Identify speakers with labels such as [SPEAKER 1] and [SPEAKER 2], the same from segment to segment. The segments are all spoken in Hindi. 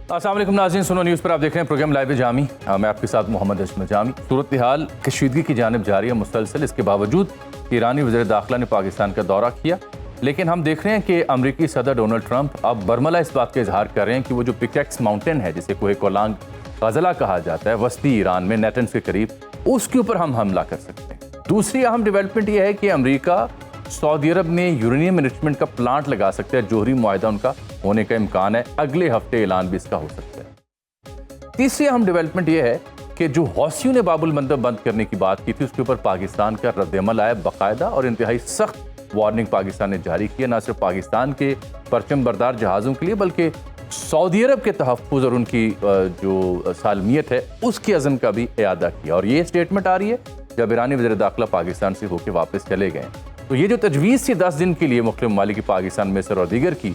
[SPEAKER 1] अस्सलाम वालेकुम नाज़रीन, सुनो न्यूज़ पर आप देख रहे हैं प्रोग्राम लाइव जामी। मैं आपके साथ मोहम्मद अशमत जामी। सूरत हाल कशीदगी की जानिब जारी है मुसलसल। इसके बावजूद ईरानी वज़ीर दाखिला ने पाकिस्तान का दौरा किया, लेकिन हम देख रहे हैं कि अमरीकी सदर डोनाल्ड ट्रंप अब बरमला इस बात का इजहार कर रहे हैं कि वो जो पिकेक्स माउंटेन है, जिसे कोहे कोलांग गज़ला कहा जाता है, वस्ती ईरान में नेटन्स के करीब, उसके ऊपर हम हमला कर सकते हैं। दूसरी अहम डेवलपमेंट यह है कि अमरीका सऊदी अरब में यूरेनियम एनरिचमेंट का प्लांट लगा सकता है। जोहरी मुआहदा उनका होने का इम्कान है, अगले हफ्ते ऐलान भी इसका हो सकता है। तीसरी अहम डेवलपमेंट यह है कि जो हौसियों ने बाबुल मंदब बंद करने की बात की थी, उसके ऊपर पाकिस्तान का रद्दअमल आया बाकायदा और इंतहाई सख्त वार्निंग पाकिस्तान ने जारी किया, न सिर्फ पाकिस्तान के परचम बरदार जहाज़ों के लिए बल्कि सऊदी अरब के तहफ़्फ़ुज़ और उनकी जो सालमियत है उसकी अज़म का भी इयादा किया। और ये स्टेटमेंट आ रही है जब ईरानी वज़ीर दाखिला पाकिस्तान से होकर वापस चले गए। तो ये जो तजवीज़ थी 10 दिन के लिए मुख्तलिफ ममालिक की, पाकिस्तान, मिस्र और दीगर की,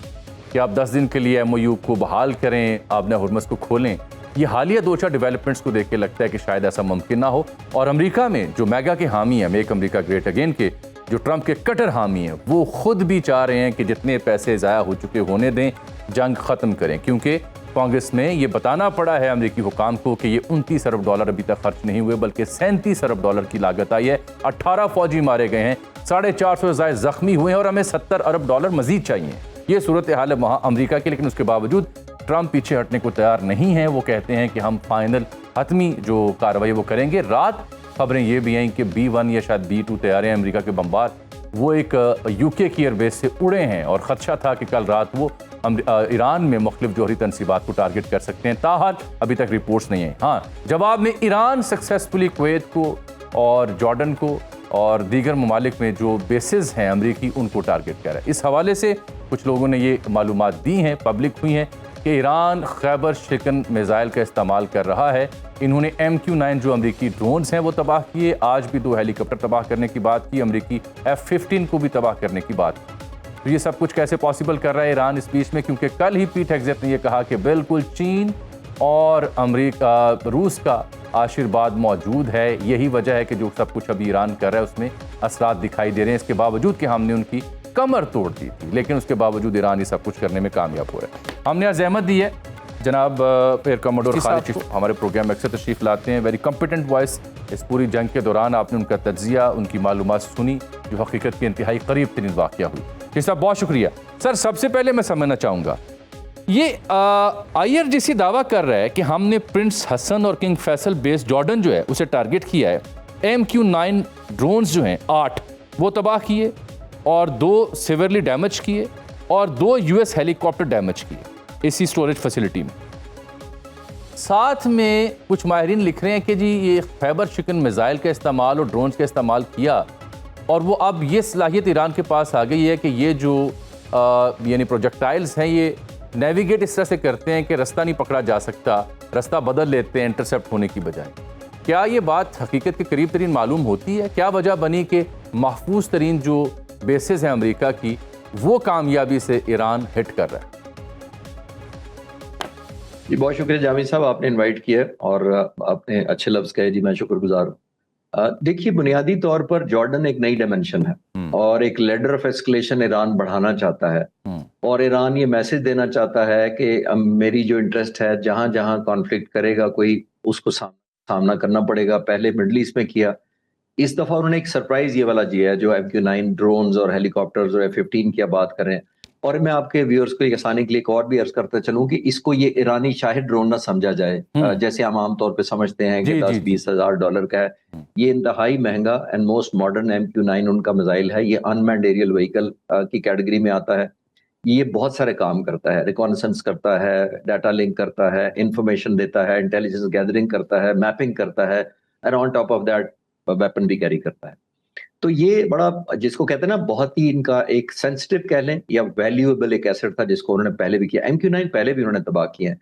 [SPEAKER 1] कि आप 10 दिन के लिए MOU को बहाल करें, आपने हुर्मुज़ को खोलें, ये हालिया 2-4 डेवलपमेंट्स को देख के लगता है कि शायद ऐसा मुमकिन ना हो। और अमेरिका में जो मेगा के हामी हैं, मेक अमेरिका ग्रेट अगेन के, जो ट्रंप के कट्टर हामी हैं, वो खुद भी चाह रहे हैं कि जितने पैसे ज़ाया हो चुके होने दें, जंग ख़त्म करें, क्योंकि कांग्रेस में ये बताना पड़ा है अमेरिकी हुकाम को कि ये 29 अरब डॉलर अभी तक खर्च नहीं हुए, बल्कि 37 अरब डॉलर की लागत आई है। 18 फौजी मारे गए हैं, 450 से ज़ायद जख्मी हुए हैं और हमें 70 अरब डॉलर मजीद चाहिए। ये सूरत हाल है वहाँ अमरीका की, लेकिन उसके बावजूद ट्रंप पीछे हटने को तैयार नहीं है। वो कहते हैं कि हम फाइनल हतमी जो कार्रवाई वो करेंगे। रात खबरें ये भी हैं कि B-1 या शायद B-2 तैयार हैं अमेरिका के बम्बार, वो एक UK की एयरबेस से उड़े हैं और ख़दशा था कि कल रात वो ईरान में मुख्तलिफ जोहरी तनसीबात को टारगेट कर सकते हैं। ताहाल अभी तक रिपोर्ट्स नहीं है। हाँ, जवाब में ईरान सक्सेसफुली कुवैत को और जॉर्डन को और दीगर ममालिक में जो बेसिस हैं अमरीकी, उनको टारगेट कर रहा है। इस हवाले से कुछ लोगों ने ये मालूमात दी हैं, पब्लिक हुई हैं, कि ईरान खैबर शिकन मिसाइल का इस्तेमाल कर रहा है। इन्होंने MQ-9 जो अमरीकी ड्रोन्स हैं वो तबाह किए। आज भी 2 हेलीकॉप्टर तबाह करने की बात की, अमरीकी F-15 को भी तबाह करने की बात की। तो ये सब कुछ कैसे पॉसिबल कर रहा है ईरान इस बीच में? क्योंकि कल ही पीट हेग्सेट ने यह कहा कि बिल्कुल चीन और अमरीका, रूस का आशीर्वाद मौजूद है। यही वजह है कि जो सब कुछ अभी ईरान कर रहा है उसमें असरात दिखाई दे रहे हैं, इसके बावजूद कि हमने उनकी कमर तोड़ दी थी, लेकिन उसके बावजूद ईरान ये सब कुछ करने में कामयाब हो रहा है। हमने आज अहमद दी है, जनाब एयर कमोडोर खालिद हमारे प्रोग्राम में अक्सर तशरीफ़ लाते हैं। Very competent voice. इस पूरी जंग के दौरान आपने उनका तज्जिया, उनकी मालूमात सुनी जो हकीकत के इंतहाई करीब तरीन वाक़या हुई। जी साहब, बहुत शुक्रिया। सर, सबसे पहले मैं समझना चाहूँगा, ये IRGC दावा कर रहा है कि हमने प्रिंस हसन और किंग फैसल बेस जॉर्डन जो है उसे टारगेट किया है। MQ-9 ड्रोन्स जो हैं 8 वो तबाह किए और 2 सिवियरली डैमेज किए और 2 US हेलीकॉप्टर डैमेज किए इसी स्टोरेज फैसिलिटी में। साथ में कुछ माहिरीन लिख रहे हैं कि जी ये खैबर शिकन मिसाइल का इस्तेमाल और ड्रोन्स का इस्तेमाल किया और वो अब ये सलाहियत ईरान के पास आ गई है कि ये जो यानी प्रोजेक्टाइल्स हैं ये नेविगेट इस तरह से करते हैं कि रास्ता नहीं पकड़ा जा सकता, रास्ता बदल लेते हैं इंटरसेप्ट होने की बजाय। क्या ये बात हकीकत के करीब तरीन मालूम होती है? क्या वजह बनी कि महफूज तरीन जो बेसिस हैं अमेरिका की, वो कामयाबी से ईरान हिट कर रहा है?
[SPEAKER 2] जी, बहुत शुक्रिया जामी साहब, आपने इनवाइट किया और आपने अच्छे लफ्ज़ कहे। जी, मैं शुक्रगुजार हूँ। देखिए, बुनियादी तौर पर जॉर्डन एक नई डायमेंशन है और एक लेडर ऑफ एस्केलेशन ईरान बढ़ाना चाहता है और ईरान ये मैसेज देना चाहता है कि मेरी जो इंटरेस्ट है, जहां जहां कॉन्फ्लिक्ट करेगा कोई, उसको सामना करना पड़ेगा। पहले मिडल ईस्ट में किया, इस दफा उन्होंने एक सरप्राइज ये वाला दिया है जो MQ-9 ड्रोन्स और हेलीकॉप्टर्स और F-15 की बात कर रहे हैं। और मैं आपके व्यूअर्स को आसानी के लिए एक और भी अर्ज करता चलूं कि इसको ये ईरानी शाहिद ड्रोन ना समझा जाए, जैसे हम आमतौर पे समझते हैं कि 10-20 हज़ार डॉलर का है। ये इंतहाई महंगा एंड मोस्ट मॉडर्न MQ-9 उनका मिसाइल है। ये अनमैन्ड एरियल व्हीकल की कैटेगरी में आता है। ये बहुत सारे काम करता है, रिकॉनेसेंस करता है, डाटा लिंक करता है, इंफॉर्मेशन देता है, इंटेलिजेंस गैदरिंग करता है, मैपिंग करता है, and on top of that weapon भी कैरी करता है। तो ये बड़ा, जिसको कहते हैं ना, बहुत ही इनका एक सेंसिटिव कह लें या वैल्यूएबल एक एसेट था जिसको उन्होंने पहले भी किया। MQ-9 पहले भी उन्होंने तबाह किए हैं,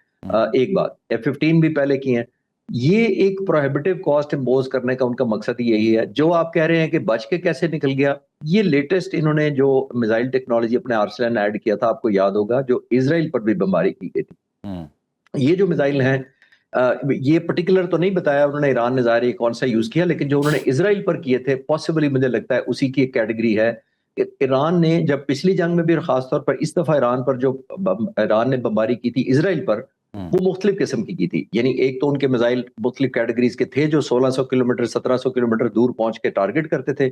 [SPEAKER 2] एक बात, F-15 भी पहले किए हैं। ये एक प्रोहिबिटिव कॉस्ट इम्पोज करने का उनका मकसद ही यही है। जो आप कह रहे हैं कि बच के कैसे निकल गया, ये लेटेस्ट इन्होंने जो मिसाइल टेक्नोलॉजी अपने आर्सेनल में ऐड किया था, आपको याद होगा, जो इजराइल पर भी बमबारी की गई थी। ये जो मिसाइल हैं, ये पर्टिकुलर तो नहीं बताया उन्होंने, ईरान ने ज़ाहिर कौन सा यूज किया, लेकिन जो उन्होंने इजराइल पर किए थे पॉसिबली मुझे लगता है उसी की एक कैटेगरी है। ईरान ने जब पिछली जंग में भी और खासतौर पर इस दफा ईरान ने बमबारी की थी इजराइल पर, वो मुख्तलिफ किस्म की थी। यानी एक तो उनके मिसाइल मुख्तलिफ कैटेगरीज के थे जो 1600 किलोमीटर 1700 किलोमीटर दूर पहुंच के टारगेट करते थे।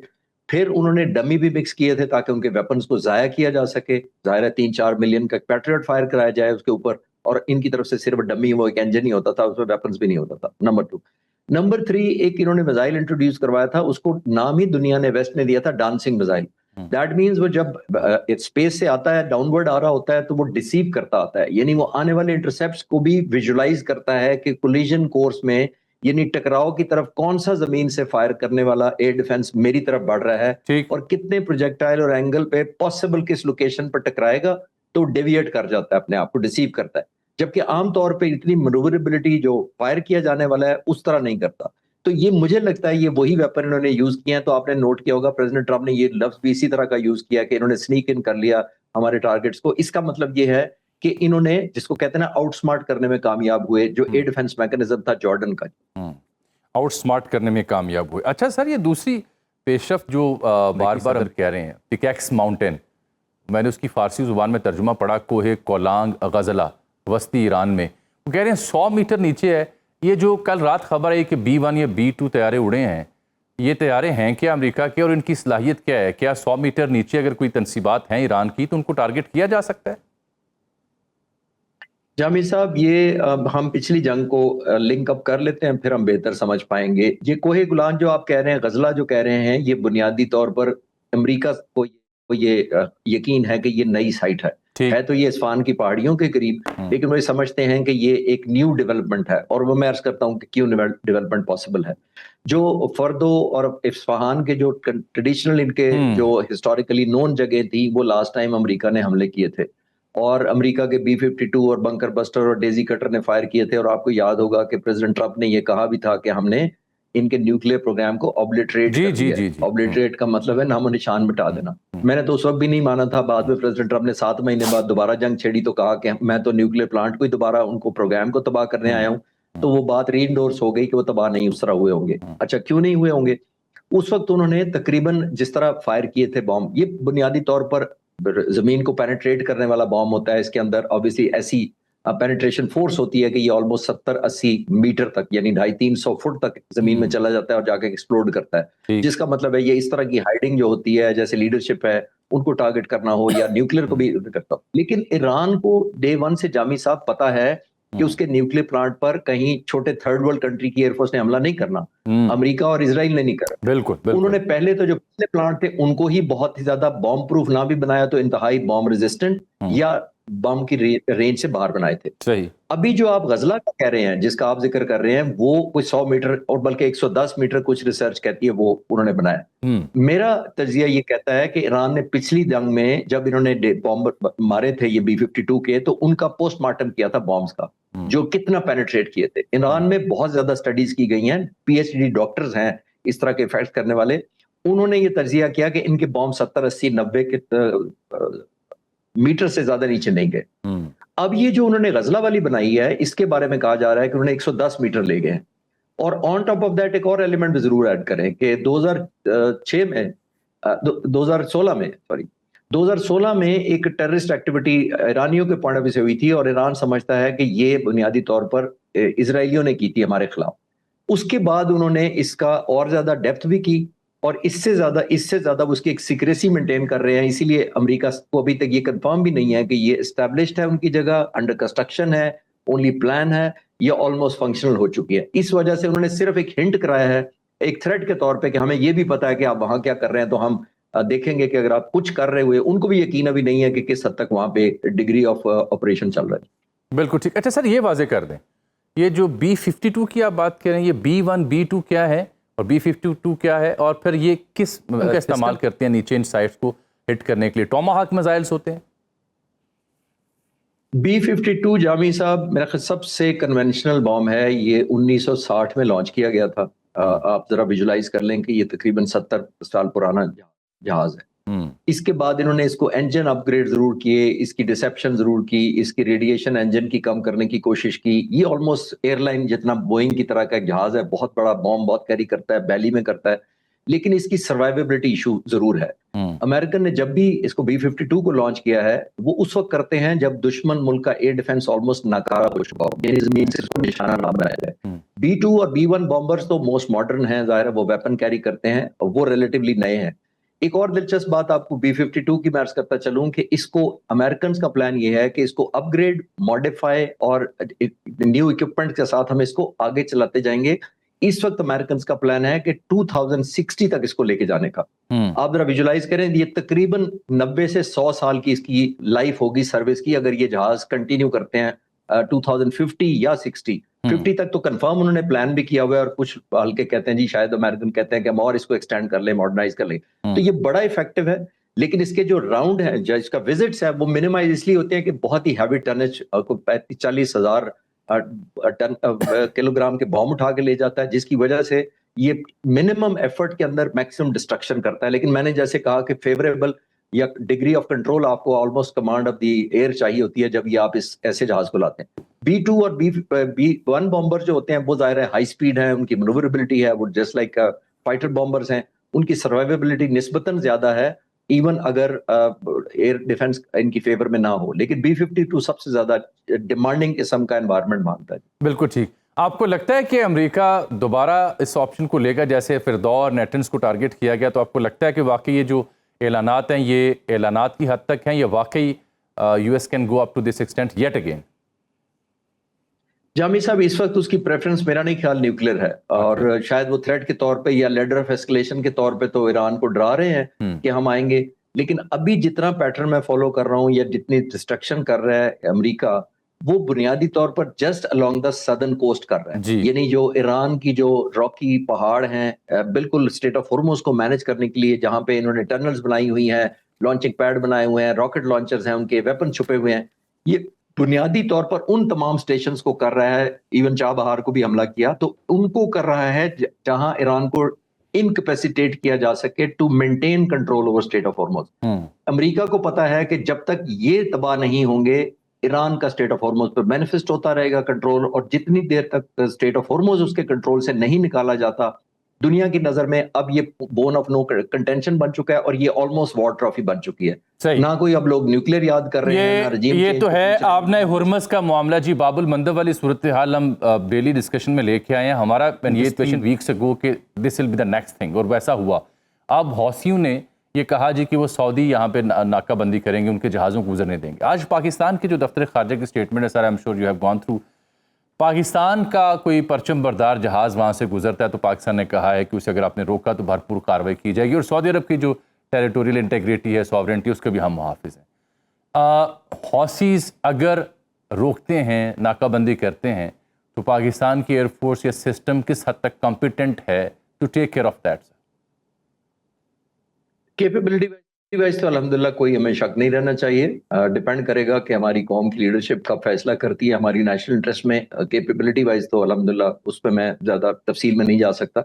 [SPEAKER 2] फिर उन्होंने डमी भी मिक्स किए थे ताकि उनके वेपन्स को जाया किया जा सके। जाहिर है 3-4 मिलियन का पैट्रियट फायर कराया जाए उसके ऊपर, और इनकी तरफ से सिर्फ डमी, वो एक इंजन ही होता था, उसमें वेपन्स भी नहीं होता था। नंबर 2। नंबर 3, एक इन्होंने मिसाइल इंट्रोड्यूस करवाया था, उसको नाम ही दुनिया ने वेस्ट ने दिया था डांसिंग मिसाइल। दैट मीन्स वो जब स्पेस से आता है, डाउनवर्ड आ रहा होता है, तो वो डिसीव करता आता है। यानी वो आने वाले इंटरसेप्ट्स को भी विजुलाइज करता है कि कोलिजन कोर्स में, यानी टकराव की तरफ कौन सा जमीन से फायर करने वाला एयर डिफेंस मेरी तरफ बढ़ रहा है,
[SPEAKER 1] ठीक।
[SPEAKER 2] और कितने प्रोजेक्टाइल और एंगल पे पॉसिबल किस लोकेशन पर टकराएगा, तो डेविएट कर जाता है, अपने आप को डिसीव करता है। जबकि आमतौर पे इतनी मनूवरेबिलिटी जो फायर किया जाने वाला है उस तरह नहीं करता। तो ये मुझे लगता है ये वही वेपन इन्होंने यूज किया है। तो आपने नोट किया होगा प्रेसिडेंट ट्रम्प ने ये लफ्ज भी इसी तरह का यूज किया कि इन्होंने स्नीक इन कर लिया हमारे टारगेट्स को। इसका मतलब ये है कि इन्होंने, जिसको कहते हैं ना, आउटस्मार्ट करने में कामयाब हुए, जो एयर डिफेंस मैकेनिज्म था जॉर्डन का।
[SPEAKER 1] आउटस्मार्ट करने में कामयाब हुए। अच्छा सर, ये दूसरी पेशरफ जो बार बार कह रहे हैं, पिकैक्स माउंटेन, मैंने उसकी फारसी जुबान में तर्जुमा पढ़ा, कोहे कोलांग गजला वस्ती ईरान में। वो कह रहे हैं 100 मीटर नीचे है। ये जो कल रात खबर आई कि B-1 या B-2 तैयारे उड़े हैं, ये तैयारे हैं क्या अमेरिका के, और इनकी सलाहियत क्या है? क्या 100 मीटर नीचे अगर कोई तनसीबात हैं ईरान की तो उनको टारगेट किया जा सकता है?
[SPEAKER 2] जामी साहब, ये हम पिछली जंग को लिंक अप कर लेते हैं, फिर हम बेहतर समझ पाएंगे। ये कोहे गुलान जो आप कह रहे हैं, गजला जो कह रहे हैं, ये बुनियादी तौर पर अमेरिका को ये यकीन है कि ये नई साइट है तो ये इस्फान की पहाड़ियों के करीब, लेकिन वो समझते हैं कि ये एक न्यू डेवलपमेंट है। और वो मैं अर्ज करता हूँ कि क्यों डेवलपमेंट पॉसिबल है। जो फर्दो और इस्फहान के जो ट्रेडिशनल इनके जो हिस्टोरिकली नोन जगह थी, वो लास्ट टाइम अमेरिका ने हमले किए थे, और अमेरिका के B-52 और बंकर बस्टर और डेजी कटर ने फायर किए थे। और आपको याद होगा कि प्रेसिडेंट ट्रंप ने ये कहा भी था कि हमने इनके न्यूक्लियर प्रोग्राम को ऑब्लिटरेट कर दिया। ऑब्लिटरेट का मतलब है नामो निशान मिटा देना। मैंने तो उस वक्त भी नहीं माना था। बाद में प्रेसिडेंट ट्रंप ने 7 महीने बाद दोबारा जंग छेड़ी तो कहा कि मैं तो न्यूक्लियर प्लांट को ही दोबारा, उनको प्रोग्राम को तबाह करने आया हूँ। तो वो बात रीइंडोर्स हो गई कि वो तबाह नहीं उस तरह हुए होंगे। अच्छा, क्यों नहीं हुए होंगे? उस वक्त उन्होंने तकरीबन जिस तरह फायर किए थे बॉम्ब, ये बुनियादी तौर पर जमीन को पेनिट्रेट करने वाला बॉम्ब होता है। इसके अंदर ऑब्वियसली ऐसी पेनिट्रेशन फोर्स होती है कि ये ऑलमोस्ट 70-80 मीटर तक, यानी 250-300 फुट तक जमीन में चला जाता है और जाके एक्सप्लोड करता है। जिसका मतलब है ये इस तरह की हाइडिंग जो होती है, जैसे लीडरशिप है उनको टारगेट करना हो या न्यूक्लियर को भी करता हो। लेकिन ईरान को डे 1 से जामी साहब पता है कि उसके न्यूक्लियर प्लांट पर कहीं छोटे थर्ड वर्ल्ड कंट्री की एयरफोर्स ने हमला नहीं करना। अमेरिका और इजराइल ने नहीं करा।
[SPEAKER 1] बिल्कुल।
[SPEAKER 2] उन्होंने पहले तो जो पिछले प्लांट थे उनको ही बहुत ही ज्यादा बॉम्ब प्रूफ ना भी बनाया तो इंतहाई बॉम्ब रेजिस्टेंट या बॉम्ब की रेंज से बाहर बनाए थे।
[SPEAKER 1] सही।
[SPEAKER 2] अभी जो आप गजला का कह रहे हैं, जिसका आप जिक्र कर रहे हैं, वो कोई 100 मीटर और बल्कि 110 मीटर कुछ रिसर्च कहती है वो उन्होंने बनाया। मेरा तजिया ये कहता है कि ईरान ने पिछली जंग में जब इन्होंने बॉम्ब मारे थे ये B-52 के, तो उनका पोस्टमार्टम किया था बॉम्ब्स का, जो कितना पेनिट्रेट किए थे। ईरान में बहुत ज्यादा स्टडीज की गई हैं, PhD डॉक्टर्स हैं इस तरह के इफेक्ट करने वाले। उन्होंने ये तजिया किया कि इनके बॉम्ब 70, 80, 90 के मीटर से ज्यादा नीचे नहीं गए। अब ये जो उन्होंने गजला वाली बनाई है, इसके बारे में कहा जा रहा है कि उन्होंने 110 मीटर ले गए। और ऑन टॉप ऑफ दैट एक और एलिमेंट भी जरूर ऐड करें कि 2016 में एक टेररिस्ट एक्टिविटी ईरानियों के पॉइंट ऑफ व्यू से हुई थी, और ईरान समझता है कि ये बुनियादी तौर पर इजराइलियों ने की थी हमारे खिलाफ। उसके बाद उन्होंने इसका और ज्यादा डेप्थ भी की, और इससे ज्यादा उसकी एक सीक्रेसी मेंटेन कर रहे हैं। इसीलिए अमेरिका को अभी तक ये कंफर्म भी नहीं है कि ये एस्टैब्लिश्ड है उनकी जगह, अंडर कंस्ट्रक्शन है, ओनली प्लान है, या ऑलमोस्ट फंक्शनल हो चुकी है। इस वजह से उन्होंने सिर्फ एक हिंट कराया है, एक थ्रेट के तौर पे, कि हमें ये भी पता है कि आप वहां क्या कर रहे हैं, तो हम देखेंगे कि अगर आप कुछ कर रहे हुए। उनको भी यकीन अभी नहीं है कि किस हद तक वहां पे डिग्री ऑफ ऑपरेशन चल रहा है।
[SPEAKER 1] बिल्कुल ठीक। अच्छा सर, ये वाजे कर दें, ये जो B-52 की आप बात कर रहे हैं, ये B-1 B-2 क्या है और B-52 क्या है, और फिर ये किस का इस्तेमाल करते हैं नीचे इन साइट्स को हिट करने के लिए? टोमाहाक मिसाइल्स होते हैं।
[SPEAKER 2] B-52 जामी साहब मेरा ख्याल सबसे कन्वेंशनल बॉम्ब है। ये 1960 में लॉन्च किया गया था। आप जरा विजुलाइज कर लें कि ये तकरीबन 70 साल पुराना जहाज है। इसके बाद इन्होंने इसको इंजन अपग्रेड जरूर किए, इसकी डिसेप्शन जरूर की, इसकी रेडिएशन इंजन की कम करने की कोशिश की। ये ऑलमोस्ट एयरलाइन जितना बोइंग की तरह का एक जहाज है, बहुत बड़ा बॉम्ब बहुत कैरी करता है, बैली में करता है। लेकिन इसकी सर्वाइवेबिलिटी इशू जरूर है। अमेरिकन ने जब भी इसको B-52 को लॉन्च किया है वो उस वक्त करते हैं जब दुश्मन मुल्क का एयर डिफेंस ऑलमोस्ट नाकारा हो चुका हो, यानी जमीन से इसको निशाना ना बनाया जाए। B-2 और B-1 बॉम्बर्स तो मोस्ट मॉडर्न हैं, जाहिर है वो वेपन कैरी करते हैं और वो रिलेटिवली नए हैं। एक और दिलचस्प बात आपको B-52 की मैं अर्ज करता चलूं कि इसको अमेरिकन का प्लान ये है कि इसको अपग्रेड, मॉडिफाई और न्यू इक्विपमेंट के साथ हम इसको आगे चलाते जाएंगे। इस वक्त अमेरिकन का प्लान है कि 2060 तक इसको लेके जाने का। आप जरा विजुलाइज करें, ये तकरीबन 90 से 100 साल की इसकी लाइफ होगी सर्विस की, अगर ये जहाज कंटिन्यू करते हैं 2050 या 50 तक तो कंफर्म उन्होंने प्लान भी किया हुआ है। और कुछ हल्के कहते हैं जी, शायद अमेरिकन कहते हैं कि हम और इसको एक्सटेंड कर ले, मॉडर्नाइज कर ले। तो ये बड़ा इफेक्टिव है, लेकिन इसके जो राउंड है, जो इसका विजिट्स है, वो मिनिमाइज इसलिए होते हैं कि बहुत ही हैवी टनज को 35-40 हजार किलोग्राम के बॉम्ब उठा के ले जाता है, जिसकी वजह से ये मिनिमम एफर्ट के अंदर मैक्सिमम डिस्ट्रक्शन करता है। लेकिन मैंने जैसे कहा कि फेवरेबल या डिग्री ऑफ कंट्रोल आपको almost command of the air चाहिए होती है जब ये आप इस ऐसे जहाज को लाते हैं। B-2 और B-1 बॉम्बर जो होते हैं वो जाहिर है हाई स्पीड है, उनकी मनूवरेबिलिटी है, वो जस्ट लाइक फाइटर बॉम्बर्स हैं, उनकी सर्वाइवेबिलिटी निस्बतन ज्यादा है, इवन अगर एयर डिफेंस इनकी फेवर में ना हो। लेकिन B-52 सबसे ज्यादा डिमांडिंग किस्म का एनवायरनमेंट मांगता है।
[SPEAKER 1] बिल्कुल ठीक। आपको लगता है कि अमेरिका दोबारा इस ऑप्शन को लेगा, जैसे फिरदौ और नेटन्स को टारगेट किया गया, तो आपको लगता है कि वाकई ये जो ऐलानात हैं ये ऐलानात की हद तक हैं, या वाकई US can go up to this extent yet again?
[SPEAKER 2] Jami साहब, इस वक्त उसकी प्रेफरेंस मेरा नहीं ख्याल न्यूक्लियर है, और शायद वो थ्रेट के तौर पे या लेडर ऑफ एस्केलेशन के तौर पे तो ईरान को डरा रहे हैं कि हम आएंगे। लेकिन अभी जितना पैटर्न मैं फॉलो कर रहा हूँ या जितनी डिस्ट्रक्शन कर रहा है अमेरिका, वो बुनियादी तौर पर just along the southern coast कर रहा है। यानी जो ईरान की जो रॉकी पहाड़ हैं, बिल्कुल स्टेट ऑफ हॉर्मुज़ को मैनेज करने के लिए, जहां पे इन्होंने टनल्स बनाई हुई हैं, लॉन्चिंग पैड बनाए हुए हैं, रॉकेट लॉन्चर्स हैं, उनके वेपन छुपे हुए हैं, ये बुनियादी तौर पर उन तमाम स्टेशंस को कर रहा है। इवन चाबहार को भी हमला किया तो उनको कर रहा है जहां ईरान को इनकैपेसिटेट किया जा सके to maintain control over Strait of Hormuz. America को पता है कि जब तक ये तबाह नहीं होंगे, ईरान का स्टेट ऑफ हॉर्मुज़ पर मैनिफेस्ट होता रहेगा कंट्रोल, और जितनी देर तक स्टेट ऑफ हॉर्मुज़ उसके कंट्रोल से नहीं निकाला जाता, दुनिया की नजर में अब ये बोन ऑफ नो कंटेंशन बन चुका है और ये ऑलमोस्ट वॉर ट्रॉफी बन चुकी है।
[SPEAKER 1] सही।
[SPEAKER 2] ना कोई अब लोग न्यूक्लियर याद कर रहे हैं, ना रजीम
[SPEAKER 1] ये तो है। आपने हुर्मस का मामला जी, बाबुल मंदब वाली सूरत हाल हम डेली डिस्कशन में लेके आए हैं। हमारा ये क्वेश्चन वीक्स अगो कि this will be the next thing, और वैसा हुआ। अब हौसियों ने ये कहा जी कि वो सऊदी यहाँ पे नाकाबंदी करेंगे, उनके जहाज़ों को गुजरने देंगे। आज पाकिस्तान के जो दफ्तर खारजा की स्टेटमेंट है, sir I am sure you have gone through, Pakistan का कोई परचम बरदार जहाज़ वहाँ से गुजरता है तो पाकिस्तान ने कहा है कि उसे अगर आपने रोका तो भरपूर कार्रवाई की जाएगी, और सऊदी अरब की जो टेरिटोरियल इंटेग्रिटी है, सॉवरेंटी, उसके भी हम मुहाफिज हैं। हौसीज़ अगर रोकते हैं, नाकाबंदी करते हैं, तो पाकिस्तान की एयरफोर्स या सिस्टम किस हद तक कॉम्पिटेंट है to take care of that?
[SPEAKER 2] Capability wise तो अल्हम्दुलिल्लाह कोई हमें शक नहीं रहना चाहिए। डिपेंड करेगा कि हमारी कौम की लीडरशिप का फैसला करती है हमारी नेशनल इंटरेस्ट में। कैपेबिलिटी वाइज तो अल्हम्दुलिल्लाह उस पर मैं ज्यादा तफसील में नहीं जा सकता।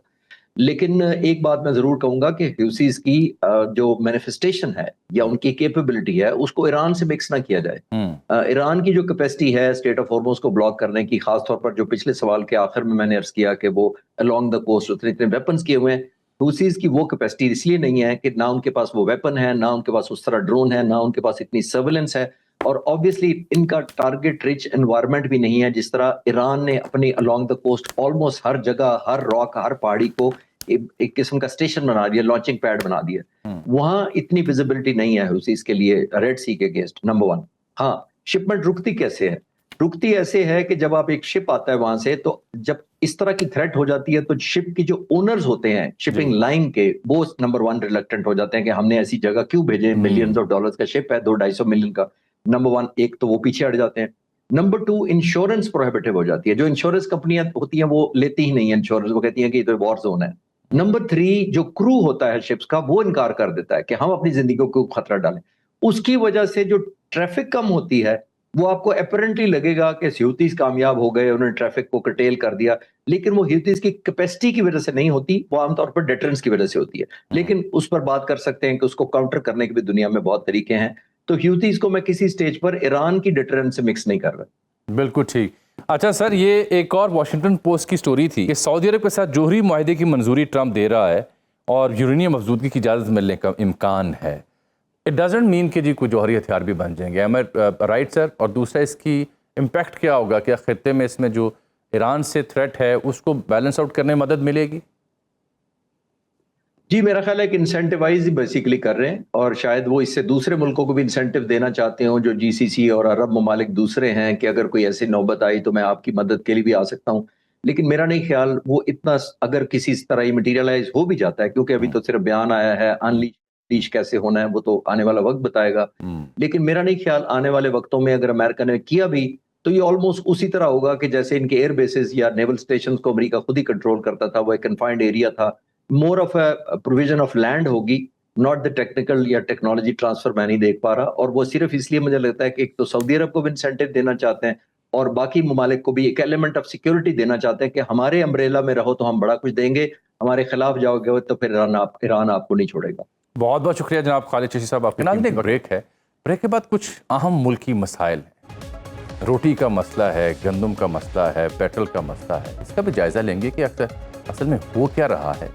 [SPEAKER 2] लेकिन एक बात मैं जरूर कहूंगा कि ह्यूसीज की जो मैनिफेस्टेशन है या उनकी कैपेबिलिटी है, उसको ईरान से मिक्स ना किया जाए। ईरान की जो कैपेसिटी है स्टेट ऑफ हॉर्मुज़ को ब्लॉक करने की, खासतौर पर जो पिछले सवाल के आखिर में मैंने अर्ज किया कि वो अलोंग द कोस्ट उतने इतने वेपन्स किए हुए हैं, हूसीज की वो कैपेसिटी इसलिए नहीं है कि ना उनके पास वो वेपन है, ना उनके पास उस तरह ड्रोन है, ना उनके पास इतनी सर्विलेंस है, और ऑब्वियसली इनका टारगेट रिच एनवायरनमेंट भी नहीं है। जिस तरह ईरान ने अपने अलोंग द कोस्ट ऑलमोस्ट हर जगह, हर रॉक, हर पहाड़ी को एक किस्म का स्टेशन बना दिया, लॉन्चिंग पैड बना दिया, वहां इतनी विजिबिलिटी नहीं है हूसीज के लिए रेड सी के अगेंस्ट। नंबर 1। हाँ, शिपमेंट रुकती कैसे है? रुकती ऐसे है कि जब आप एक शिप आता है वहां से, तो जब इस तरह की थ्रेट हो जाती है तो शिप की जो ओनर्स होते हैं शिपिंग लाइन के, वो नंबर 1 रिलक्टेंट हो जाते हैं कि हमने ऐसी जगह क्यों भेजे, मिलियंस ऑफ डॉलर्स का शिप है, 200-250 मिलियन का। नंबर 1, एक तो वो पीछे हट जाते हैं। नंबर 2, इंश्योरेंस प्रोहिबिटिव हो जाती है। जो इंश्योरेंस कंपनियां होती हैं वो लेती ही नहीं है इंश्योरेंस, वो कहती हैं कि ये तो वॉर जोन है। नंबर 3, जो क्रू होता है शिप्स का, वो इनकार कर देता है कि हम अपनी जिंदगी को खतरा डालें। उसकी वजह से जो ट्रैफिक कम होती है, वो आपको अपरेंटली लगेगा कि हूतीज कामयाब हो गए, उन्होंने ट्रैफिक को कर्टेल कर दिया, लेकिन वो हूतीज की कैपेसिटी की वजह से नहीं होती, वो आमतौर पर डेटरेंस की वजह से होती है। लेकिन उस पर बात कर सकते हैं कि उसको काउंटर करने के भी दुनिया में बहुत तरीके हैं। तो हूतीज को मैं किसी स्टेज पर ईरान की डेटरेंस से मिक्स नहीं कर रहा।
[SPEAKER 1] बिल्कुल ठीक। अच्छा सर, ये एक और वॉशिंगटन पोस्ट की स्टोरी थी कि सऊदी अरब के साथ जोहरी मुआहदे की मंजूरी ट्रंप दे रहा है, और यूरेनियम अफजूदगी की इजाज़त मिलने का इम्कान है। इट डजेंट मीन कि जी कोई जौहरी हथियार भी बन जाएंगे। Am right sir? और दूसरा, इसकी इम्पैक्ट क्या होगा? क्या खत्ते में इसमें जो ईरान से थ्रेट है उसको बैलेंस आउट करने में मदद मिलेगी?
[SPEAKER 2] जी, मेरा ख्याल है कि इंसेंटिवाइज ही बेसिकली कर रहे हैं, और शायद वो इससे दूसरे मुल्कों को भी इंसेंटिव देना चाहते हो, जो जीसीसी और अरब ममालिक दूसरे हैं, कि अगर कोई ऐसी नौबत आई तो मैं आपकी मदद के लिए भी आ सकता हूँ। लेकिन मेरा नहीं ख्याल वो इतना, अगर किसी तरह ये मटीरियलाइज हो भी जाता है, क्योंकि अभी तो सिर्फ बयान आया है, अनलीश कैसे होना है वो तो आने वाला वक्त बताएगा। लेकिन मेरा नहीं ख्याल आने वाले वक्तों में अगर अमेरिका ने किया भी तो ये ऑलमोस्ट उसी तरह होगा कि जैसे इनके एयर बेसिस या नेवल स्टेशन को अमेरिका खुद ही कंट्रोल करता था, वो एक कन्फाइंड एरिया था। More of a provision of land होगी, नॉट द टेक्निकल या टेक्नोलॉजी ट्रांसफर मैं नहीं देख पा रहा। और वो सिर्फ इसलिए मुझे लगता है कि एक तो सऊदी अरब को भी इंसेंटिव देना चाहते हैं और बाकी ममालिक को भी एक एलिमेंट ऑफ सिक्योरिटी देना चाहते हैं कि हमारे अम्ब्रेला में रहो तो हम बड़ा कुछ देंगे, हमारे खिलाफ जाओगे तो फिर ईरान आपको नहीं छोड़ेगा।
[SPEAKER 1] बहुत बहुत शुक्रिया जनाब खालिद चिश्ती साहब। आपके नाम एक ब्रेक है, ब्रेक के बाद कुछ अहम मुल्की मसाइल हैं। रोटी का मसला है, गंदम का मसला है, पेट्रोल का मसला है। इसका भी जायजा लेंगे कि असल में हो क्या रहा है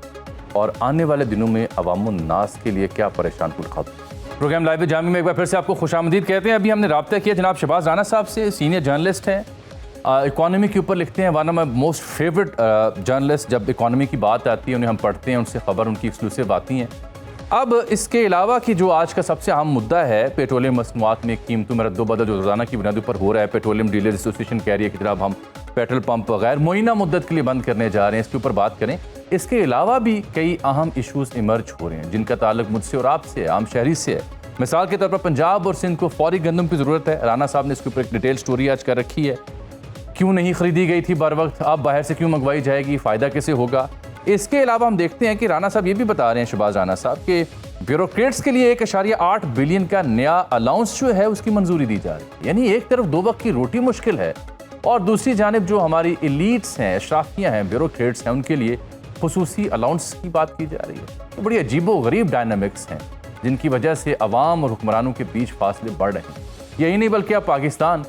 [SPEAKER 1] और आने वाले दिनों में अवामुन नास के लिए क्या परेशान कुल खबर। प्रोग्राम लाइव जामी में एक बार फिर से आपको खुशामदीद कहते हैं। अभी हमने रब्ता किया जनाब शहबाज राना साहब से, सीनियर जर्नलिस्ट हैं, इकॉनमी के ऊपर लिखते हैं, one of my most favourite journalist. जब इकॉनमी की बात आती है उन्हें हम पढ़ते हैं, उनसे खबर उनकी एक्सक्लूसिव आती हैं। अब इसके अलावा कि जो आज का सबसे अहम मुद्दा है पेट्रोलियम मसनूआत में कीमतों में रद्दोबदल जो रोज़ाना की बुनियादी पर हो रहा है, पेट्रोलियम डीलर एसोसिएशन कह रही है कि जनाब हम पेट्रोल पंप गैर मुअय्यना मुद्दत के लिए बंद करने जा रहे हैं, इसके ऊपर बात करें। इसके अलावा भी कई अहम इशूज़ इमर्ज हो रहे हैं जिनका ताल्लुक मुझसे और आपसे, आम शहरी से है। मिसाल के तौर पर पंजाब और सिंध को फौरी गंदम की ज़रूरत है। राना साहब ने इसके ऊपर एक डिटेल स्टोरी आज कर रखी है। क्यों नहीं खरीदी गई थी बर वक्त, अब बाहर से क्यों मंगवाई जाएगी, फ़ायदा कैसे होगा। इसके अलावा हम देखते हैं कि राना साहब ये भी बता रहे हैं, शहबाज राना साहब, के ब्यूरोक्रेट्स के लिए 1.8 बिलियन का नया अलाउंस जो है उसकी मंजूरी दी जा रही है। यानी एक तरफ 2 वक्त की रोटी मुश्किल है और दूसरी जानिब जो हमारी एलीट्स हैं, अशराफियाँ हैं, ब्यूरोक्रेट्स हैं, उनके लिए खुसूसी अलाउंस की बात की जा रही है। तो बड़ी अजीबो गरीब डायनामिक्स हैं जिनकी वजह से अवाम और हुक्मरानों के बीच फासले बढ़ रहे हैं। यही नहीं बल्कि अब पाकिस्तान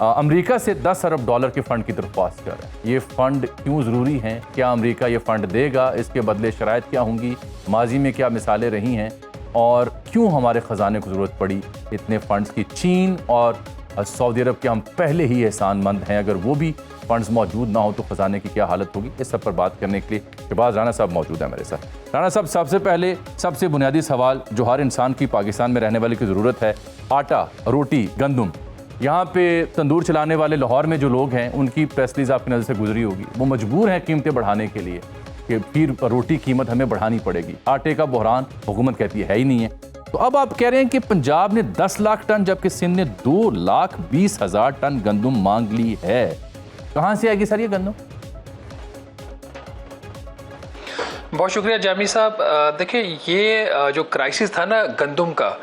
[SPEAKER 1] अमेरिका से 10 अरब डॉलर के फ़ंड की दरख्वास्त कर रहा है। ये फ़ंड क्यों ज़रूरी हैं? क्या अमेरिका ये फ़ंड देगा? इसके बदले शराइत क्या होंगी? माजी में क्या मिसालें रही हैं? और क्यों हमारे ख़जाने को ज़रूरत पड़ी इतने फ़ंड्स की? चीन और सऊदी अरब के हम पहले ही एहसानमंद हैं, अगर वो भी फ़ंड्स मौजूद ना हो तो ख़जाने की क्या हालत होगी? इस सब पर बात करने के लिए शहबाज राना साहब मौजूद है मेरे साथ। राना साहब, सबसे पहले सबसे बुनियादी सवाल जो हर इंसान की पाकिस्तान में रहने वाले की ज़रूरत है, आटा, रोटी, गंदम। यहाँ पे तंदूर चलाने वाले लाहौर में जो लोग हैं उनकी प्रेस रिलीज आपकी नज़र से गुजरी होगी, वो मजबूर हैं कीमतें बढ़ाने के लिए कि फिर रोटी कीमत हमें बढ़ानी पड़ेगी। आटे का बहरान हुकूमत कहती है ही नहीं है। तो अब आप कह रहे हैं कि पंजाब ने 10 लाख टन जबकि सिंध ने 2,20,000 टन गंदम मांग ली है। कहाँ से आएगी सर ये गंदम?
[SPEAKER 3] बहुत शुक्रिया जामी साहब। देखिए, ये जो क्राइसिस था ना गंदम का,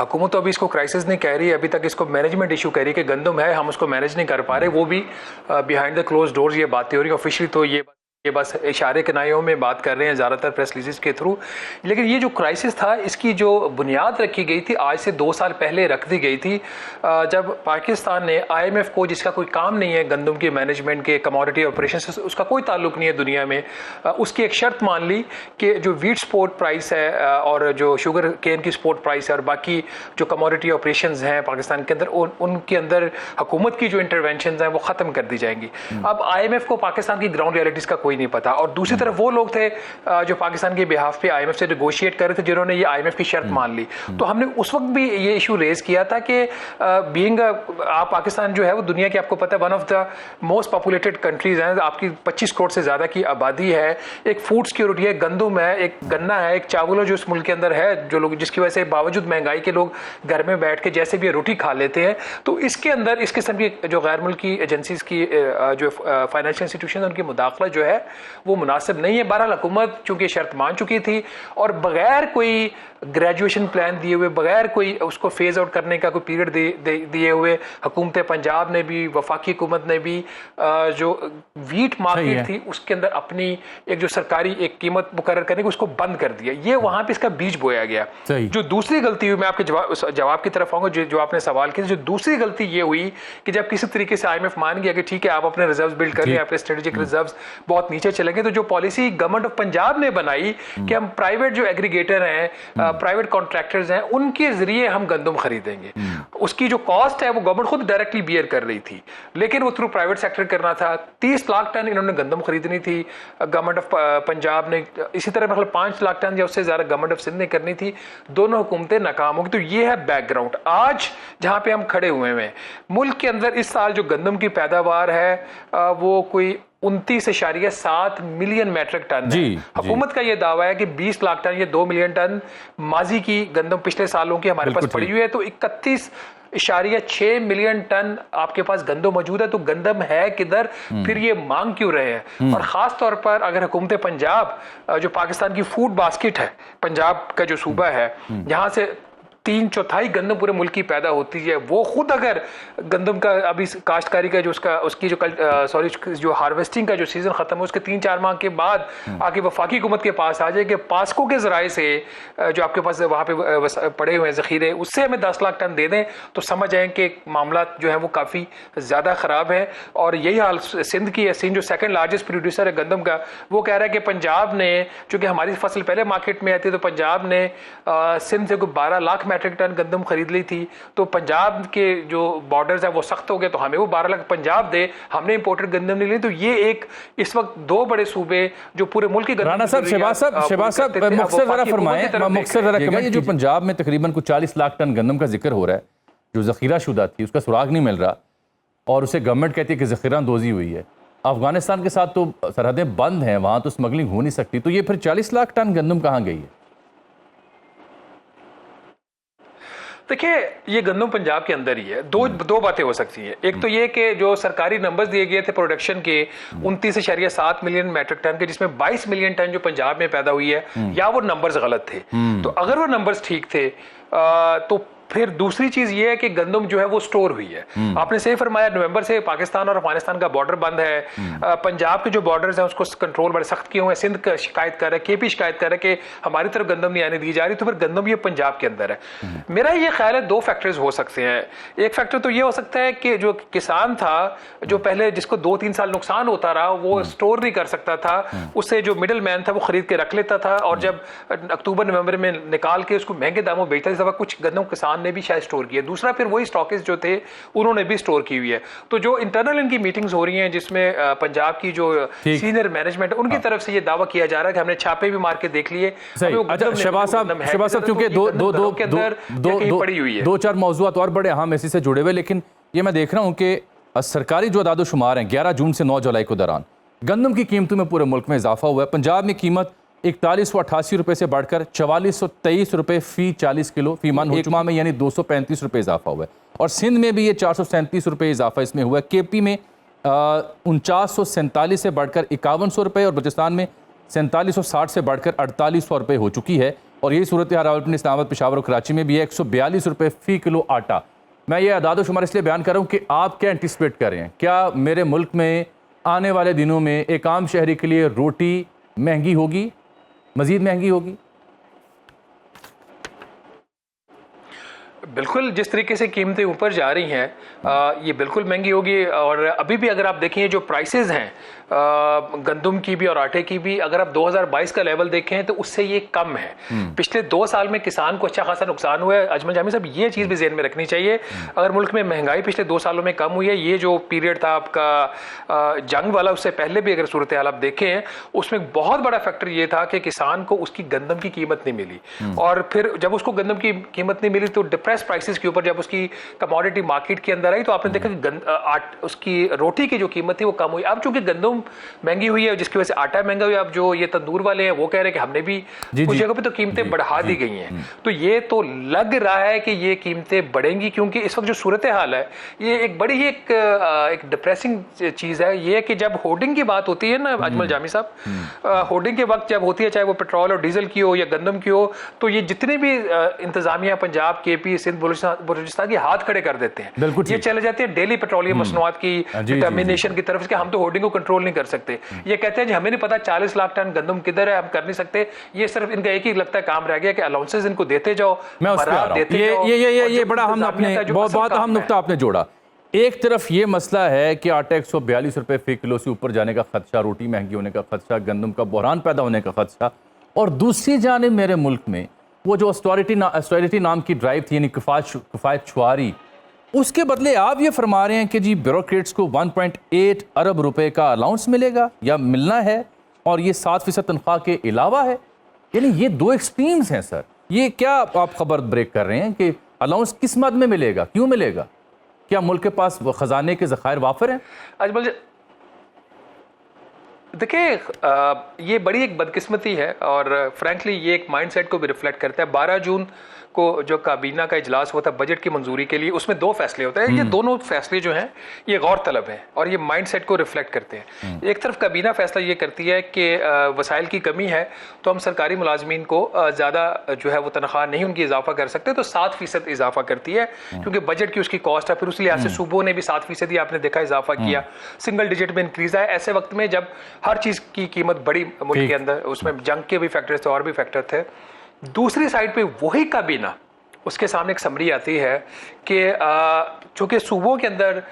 [SPEAKER 3] हुकूमत तो अभी इसको क्राइसिस नहीं कह रही है, अभी तक इसको मैनेजमेंट इशू कह रही है कि गंदम है, हम उसको मैनेज नहीं कर पा रहे। वो भी बिहाइंड द क्लोज डोर्स ये बातें हो रही हैं। ऑफिशियली तो ये बस इशारे कनाइयों में बात कर रहे हैं ज़्यादातर प्रेस रिलीज़ के थ्रू। लेकिन ये जो क्राइसिस था इसकी जो बुनियाद रखी गई थी आज से 2 साल पहले रख दी गई थी, जब पाकिस्तान ने IMF को, जिसका कोई काम नहीं है गंदम के मैनेजमेंट के, कमोडिटी ऑपरेशन से उसका कोई ताल्लुक नहीं है दुनिया में, उसकी एक शर्त मान ली कि जो वीट स्पोर्ट प्राइस है और जो शुगर केन की स्पोर्ट प्राइस है और बाकी जो कमोडिटी ऑपरेशन हैं पाकिस्तान के अंदर, उनके अंदर हुकूमत की जो इंटरवेंशन हैं वो ख़त्म कर दी जाएंगी। अब IMF को पाकिस्तान की ग्राउंड रियलिटीज़ का नहीं पता। और दूसरी तरफ वो लोग थे जो पाकिस्तान के बिहाफ पे IMF से नेगोशिएट कर रहे थे, जिन्होंने ये IMF की शर्त मान ली। तो हमने उस वक्त भी ये इशू रेज किया था कि बीइंग आप पाकिस्तान जो है वो दुनिया की, आपको पता है, one of the most populated countries हैं, आपकी 25 करोड़ से ज्यादा की आबादी है, एक फूड सिक्योरिटी है, गंदम है, एक गन्ना है, एक चावल जो इस मुल्क के अंदर है, जो लोग, जिसकी वजह से बावजूद महंगाई के लोग घर में बैठ के जैसे भी रोटी खा लेते हैं। तो इसके अंदर इस किस्म की जो गैर मुल्की एजेंसीज की जो फाइनेंशियल इंस्टीट्यूशन उनकी मुदाखलत जो है वो मुनासिब नहीं है। बहरहाल हुकूमत चूंकि शर्त मान चुकी थी और बगैर कोई ग्रेजुएशन प्लान दिए हुए, बगैर कोई उसको फेज आउट करने का कोई पीरियड दिए हुए, हुकूमत पंजाब ने भी, वफाकी हुकूमत ने भी जो वीट मार्केट थी उसके अंदर अपनी एक जो सरकारी एक कीमत मुकर्रर करने की उसको बंद कर दिया। ये वहां पे इसका बीज बोया गया। जो दूसरी गलती हुई, मैं आपके जवाब की तरफ आऊंगा, जो आपने सवाल किया, जो दूसरी गलती ये हुई कि जब किसी तरीके से IMF मान गया कि ठीक है आप अपने रिजर्व्स बिल्ड कर रहे हैं, आपके स्ट्रेटेजिक रिजर्व्स बहुत नीचे चलेंगे तो जो पॉलिसी गवर्नमेंट ऑफ पंजाब ने बनाई कि हम प्राइवेट जो एग्रीगेटर हैं, प्राइवेट कॉन्ट्रैक्टर्स हैं, उनके जरिए हम गंदम खरीदेंगे, उसकी जो कॉस्ट है वो गवर्नमेंट खुद डायरेक्टली बियर कर रही थी, लेकिन वो थ्रू प्राइवेट सेक्टर करना था। 30 लाख टन इन्होंने गंदम खरीदनी थी गवर्नमेंट ऑफ पंजाब ने, इसी तरह मतलब 5 लाख टन या उससे ज्यादा गवर्नमेंट ऑफ सिंध ने करनी थी। दोनों हुकूमतें नाकाम हो गई। तो ये है बैकग्राउंड। आज जहां पे हम खड़े हुए हैं, मुल्क के अंदर इस साल जो गंदम की पैदावार है वो कोई 29.7 मिलियन मैट्रिक टन है। हुकूमत का यह दावा है कि 20 लाख टन या 2 मिलियन टन माजी की गंदम पिछले सालों की हमारे पास पड़ी हुई है। तो 31.6 मिलियन टन आपके पास गंदम मौजूद है। तो गंदम है किधर, फिर ये मांग क्यों रहे हैं? और खास तौर पर अगर हुकूमत पंजाब, जो पाकिस्तान की फूड बास्केट है, पंजाब का जो सूबा है जहां से 3/4 गंदम पूरे मुल्क की पैदा होती है, वो खुद अगर गंदम का अभी काश्तकारी का जो उसकी जो हार्वेस्टिंग का जो सीजन खत्म है उसके 3-4 माह के बाद आके वफाकी हुकूमत के पास आ जाए कि पास्को के जराए से जो आपके पास वहाँ पे पड़े हुए हैं जखीरे, उससे हमें 10 लाख टन दे दें, तो समझ आए कि मामला जो है वो काफ़ी ज़्यादा ख़राब है। और यही हाल सिंध की है। सिंध जो सेकेंड लार्जेस्ट प्रोड्यूसर है गंदम का, वो कह रहा है कि पंजाब ने, चूँकि हमारी फसल पहले मार्केट में आती है, तो पंजाब ने सिंध से कोई 12 लाख मैट्रिक टन गंदम खरीद ली थी। तो पंजाब के जो बॉर्डर्स है वो सख्त हो गए, तो हमें वो 12 लाख पंजाब दे, हमने इंपोर्टेड गंदम नहीं ली। तो ये एक इस वक्त 2 बड़े सूबे जो पूरे मुल्क की
[SPEAKER 1] राणा साहब, शहबाज साहब मुख्तसर जरा फरमाएं, मुख्तसर जरा कहें, ये जो पंजाब में तकरीबन कुछ 40 लाख टन गंदम का जिक्र हो रहा है जो जखीरा शुदा थी, उसका सुराग नहीं मिल रहा और उसे गवर्नमेंट कहती है कि जखीरा अंदोजी हुई है। अफगानिस्तान के साथ तो सरहदें बंद हैं, वहां तो स्मगलिंग हो नहीं सकती, तो ये फिर 40 लाख टन गंदम कहाँ गई है?
[SPEAKER 3] देखिए, ये गंदम पंजाब के अंदर ही है। दो बातें हो सकती हैं। एक तो ये कि जो सरकारी नंबर्स दिए गए थे प्रोडक्शन के 29.7 मिलियन मैट्रिक टन के, जिसमें 22 मिलियन टन जो पंजाब में पैदा हुई है, या वो नंबर्स गलत थे। तो अगर वो नंबर्स ठीक थे तो फिर दूसरी चीज ये है कि गंदम जो है वो स्टोर हुई है। आपने सही फरमाया, नवंबर से पाकिस्तान और अफगानिस्तान का बॉर्डर बंद है। पंजाब के जो बॉर्डर्स हैं उसको कंट्रोल बड़े सख्त किए हुए हैं। सिंध का शिकायत कर रहा है, केपी शिकायत कर रहा है कि हमारी तरफ गंदम नहीं आने दी जा रही। तो फिर गंदम ये पंजाब के अंदर है। मेरा ये ख्याल है 2 फैक्टर्स हो सकते हैं। एक फैक्टर तो ये हो सकता है कि जो किसान था, जो पहले जिसको 2-3 साल नुकसान होता रहा, वो स्टोर नहीं कर सकता था, उससे जो मिडल मैन था वो खरीद के रख लेता था, और जब अक्टूबर नवंबर में निकाल के उसको महंगे दामों बेचता था। कुछ गंदम किसान ने भी शायद स्टोर किया। दूसरा, फिर वही स्टॉकिस्ट जो थे उन्होंने भी स्टोर की हुई है। तो जो इंटरनल इनकी मीटिंग्स हो रही हैं, जिसमें पंजाब की जो सीनियर मैनेजमेंट है उनकी तरफ से ये दावा किया जा रहा है कि हमने छापे भी मार के देख लिए।
[SPEAKER 1] अच्छा शहबाज साहब, क्योंकि दो चार मौजूद और बड़े अहम इसी से जुड़े हुए, लेकिन ये मैं देख रहा हूँ कि सरकारी जो अदाद-ओ-शुमार हैं 11 जून से 9 जुलाई के दौरान गंदम की कीमतों में पूरे मुल्क में इजाफा हुआ है। पंजाब में कीमत 4188 रुपये से बढ़कर 4423 रुपये फी 40 किलो फी मन, एक माह में यानी 235 रुपये इजाफा हुआ है। और सिंध में भी ये 437 रुपये इजाफा इसमें हुआ है। केपी में 4947 से बढ़कर 5100 रुपये, और बलूचिस्तान में 4760 से बढ़कर 4800 रुपये हो चुकी है। और यही सूरत रावलपिंडी, इस्लामाबाद, पेशावर और कराची में भी है 142 रुपये फ़ी किलो आटा। मैं ये अदाद-ओ-शुमार इसलिए बयान कर रहा हूँ कि आप क्या एंटिसिपेट कर रहे हैं, क्या मेरे मुल्क में आने वाले दिनों में एक आम शहरी के लिए रोटी महंगी होगी, मजीद महंगी होगी?
[SPEAKER 3] बिल्कुल, जिस तरीके से कीमतें ऊपर जा रही हैं ये बिल्कुल महंगी होगी। और अभी भी अगर आप देखें जो प्राइसेस हैं गंदम की भी और आटे की भी, अगर आप 2022 का लेवल देखें तो उससे ये कम है। पिछले 2 साल में किसान को अच्छा खासा नुकसान हुआ है। अजमल जामी साहब, ये चीज़ भी ज़हन में रखनी चाहिए। अगर मुल्क में महंगाई पिछले 2 सालों में कम हुई है, ये जो पीरियड था आपका जंग वाला, उससे पहले भी अगर सूरत हाल आप देखें, उसमें बहुत बड़ा फैक्टर ये था कि किसान को उसकी गंदम की कीमत नहीं मिली। और फिर जब उसको गंदम की कीमत नहीं मिली तो डिप्रेस प्राइसेस के ऊपर जब उसकी कमोडिटी मार्केट के अंदर आई तो आपने देखा कि उसकी रोटी की जो कीमत थी वो कम हुई। अब चूंकि गंदम महंगी हुई है जिसकी वजह से आटा महंगा हुआ है, अब जो ये तंदूर वाले हैं वो कह रहे हैं कि हमने भी कुछ जगह पे तो कीमतें बढ़ा दी गई हैं। तो ये तो लग रहा है कि ये कीमतें बढ़ेंगी, क्योंकि इस वक्त जो सूरत हाल है ये एक बड़ी एक डिप्रेसिंग चीज है। ये कि जब होर्डिंग की बात होती है ना अजमल जामी साहब, होर्डिंग के वक्त जब होती है, चाहे वो पेट्रोल और डीजल की हो या गंदम की हो, तो ये जितने भी इंतजामिया पंजाब, केपी, सिंध, बलूचिस्तान के हाथ खड़े कर देते हैं। ये चले जाते हैं डेली पेट्रोलियम मसनूआत की डिटर्मिनेशन की तरफ से, हम तो होर्डिंग को कंट्रोल नहीं कर सकते। ये कहते हैं जी हमें नहीं पता 40 लाख टन गंदम किधर है, हम कर नहीं सकते। ये सिर्फ इनका एक ही लगता है काम रह गया कि अलाउंसेस इनको देते जाओ,
[SPEAKER 1] मैं उस पे आ रहा हूं। ये बड़ा हम आपने बहुत अहम नुकता आपने जोड़ा एक तरफ ये मसला है कि आटा 142 रुपये फी किलो से ऊपर जाने का खदशा, रोटी महंगी होने का खदशा, गंदम का बहरान पैदा होने का खदशा, और दूसरी जानिब मेरे मुल्क में वो जो ऑस्टेरिटी नाम की ड्राइव थी, यानी किफ़ायत शुआरी, उसके बदले आप ये फरमा रहे हैं कि जी ब्यूरोक्रेट्स को 1.8 अरब रुपए का अलाउंस मिलेगा या मिलना है, और ये 7% तनख्वाह के अलावा है। यानी ये दो एक्सट्रीम्स हैं सर। ये क्या आप खबर ब्रेक कर रहे हैं कि अलाउंस किस मद में मिलेगा, क्यों मिलेगा? क्या मुल्क के पास खजाने के ज़खायर वाफर हैं?
[SPEAKER 3] अजमल, देखिए ये बड़ी एक बदकिस्मती है और फ्रैंकली ये एक माइंडसेट को भी रिफ्लेक्ट करता है। 12 जून को जो काबीना का इजलास हुआ था बजट की मंजूरी के लिए, उसमें 2 फैसले होते हैं। ये दोनों फैसले जो हैं ये गौर तलब हैं और ये माइंडसेट को रिफ्लेक्ट करते हैं। एक तरफ काबीना फैसला ये करती है कि वसाइल की कमी है तो हम सरकारी मुलाजमीन को ज़्यादा जो है वो तनख्वाह नहीं उनकी इजाफा कर सकते, तो 7% इजाफा करती है क्योंकि बजट की उसकी कॉस्ट है। फिर उस लिहाज से सूबों ने भी 7% ही आपने देखा इजाफा किया, सिंगल डिजिट में इंक्रीज है। ऐसे वक्त में जब हर चीज़ की कीमत बढ़ी मुल्क के अंदर, उसमें जंग के भी फैक्टर्स थे और भी फैक्टर थे। दूसरी साइड पे वही काबीना, उसके सामने एक समरी आती है कि चूंकि सूबों के अंदर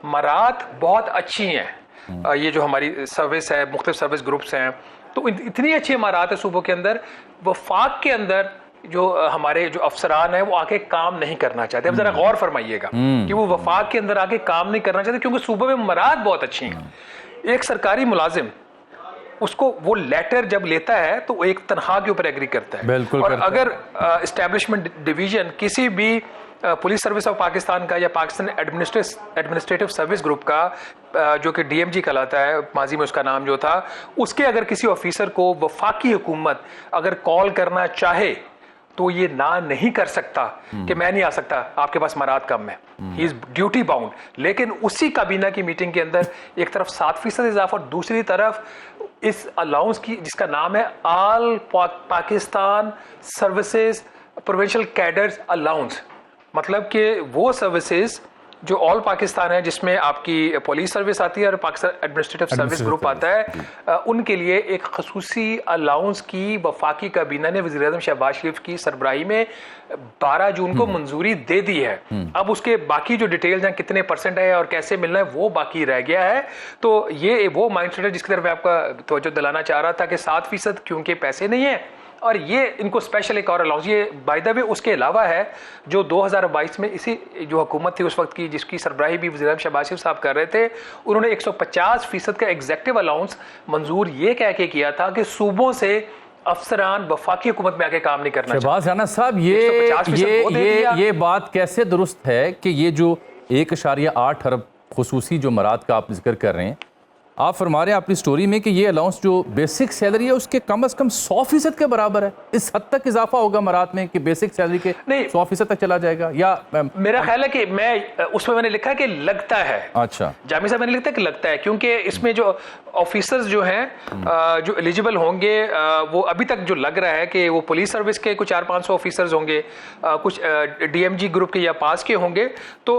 [SPEAKER 3] मरात बहुत अच्छी हैं, ये जो हमारी सर्विस है, मुख्तलिफ सर्विस ग्रुप्स हैं, तो इतनी अच्छी मरात है सूबों के अंदर, वफाक के अंदर जो हमारे जो अफसरान हैं वो आके काम नहीं करना चाहते। अब जरा गौर फरमाइएगा कि वो वफाक के अंदर आके काम नहीं करना चाहते क्योंकि सूबों में मरात बहुत अच्छी हैं। एक सरकारी मुलाजिम उसको वो लेटर जब लेता है तो एक तनख्वाह के ऊपर एग्री करता है, और अगर एस्टेब्लिशमेंट डिवीजन किसी भी पुलिस सर्विस ऑफ पाकिस्तान का या पाकिस्तान एडमिनिस्ट्रेटिव सर्विस ग्रुप का जो कि डीएमजी कहलाता है, माजी में उसका नाम जो था, उसके अगर किसी ऑफिसर को वफाकी हुकूमत अगर कॉल करना चाहे तो ये ना नहीं कर सकता कि मैं नहीं आ सकता, आपके पास मराद कम है, ही इज ड्यूटी बाउंड। लेकिन उसी काबीना की मीटिंग के अंदर एक तरफ 7% इजाफा और दूसरी तरफ इस अलाउंस की जिसका नाम है all Pakistan services provincial cadres allowance, मतलब कि वो सर्विसेज जो ऑल पाकिस्तान है जिसमें आपकी पुलिस सर्विस आती है और पाकिस्तान एडमिनिस्ट्रेटिव सर्विस ग्रुप आता है, उनके लिए एक खसूसी अलाउंस की वफाकी काबीना ने वज़ीर आज़म शहबाज शरीफ की सरबराही में 12 जून को मंजूरी दे दी है। अब उसके बाकी जो डिटेल्स हैं, कितने % है और कैसे मिलना है, वो बाकी रह गया है। तो ये वो माइंडसेट है जिसकी तरफ मैं आपका तवज्जो दिलाना चाह रहा था कि 7% क्योंकि पैसे नहीं है और ये इनको स्पेशल एक और अलाउंस, ये बाय द वे उसके अलावा है जो 2022 में इसी जो हुकूमत थी उस वक्त की, जिसकी सरबराही भी वज़ीर आज़म शहबाज शरीफ साहब कर रहे थे, उन्होंने 150% का एग्जेक्टिव अलाउंस मंजूर ये कह के किया था कि सूबों से अफसरान वफाकी हुकूमत में आके काम नहीं करना चाहिए।
[SPEAKER 1] शहबाज राना साहब, ये बात कैसे दुरुस्त है कि ये जो 1.8 अरब खुसूसी जो मराद का आप जिक्र कर रहे हैं, आप फरमा रहे हैं अपनी स्टोरी में कि ये अलाउंस जो बेसिक सैलरी है उसके कम से कम 100% के बराबर है। इस हद तक इजाफा होगा मरात में कि बेसिक सैलरी के 100% तक चला जाएगा? या
[SPEAKER 3] मेरा ख्याल है कि मैं उसमें मैंने लिखा है कि लगता है।
[SPEAKER 1] अच्छा,
[SPEAKER 3] जामी साहब मैंने लिखा है कि लगता है, क्योंकि इसमें जो ऑफिसर्स जो हैं जो एलिजिबल होंगे वो अभी तक जो लग रहा है कि वो पुलिस सर्विस के कुछ 400-500 ऑफिसर्स होंगे, कुछ डीएमजी ग्रुप के या पास के होंगे। तो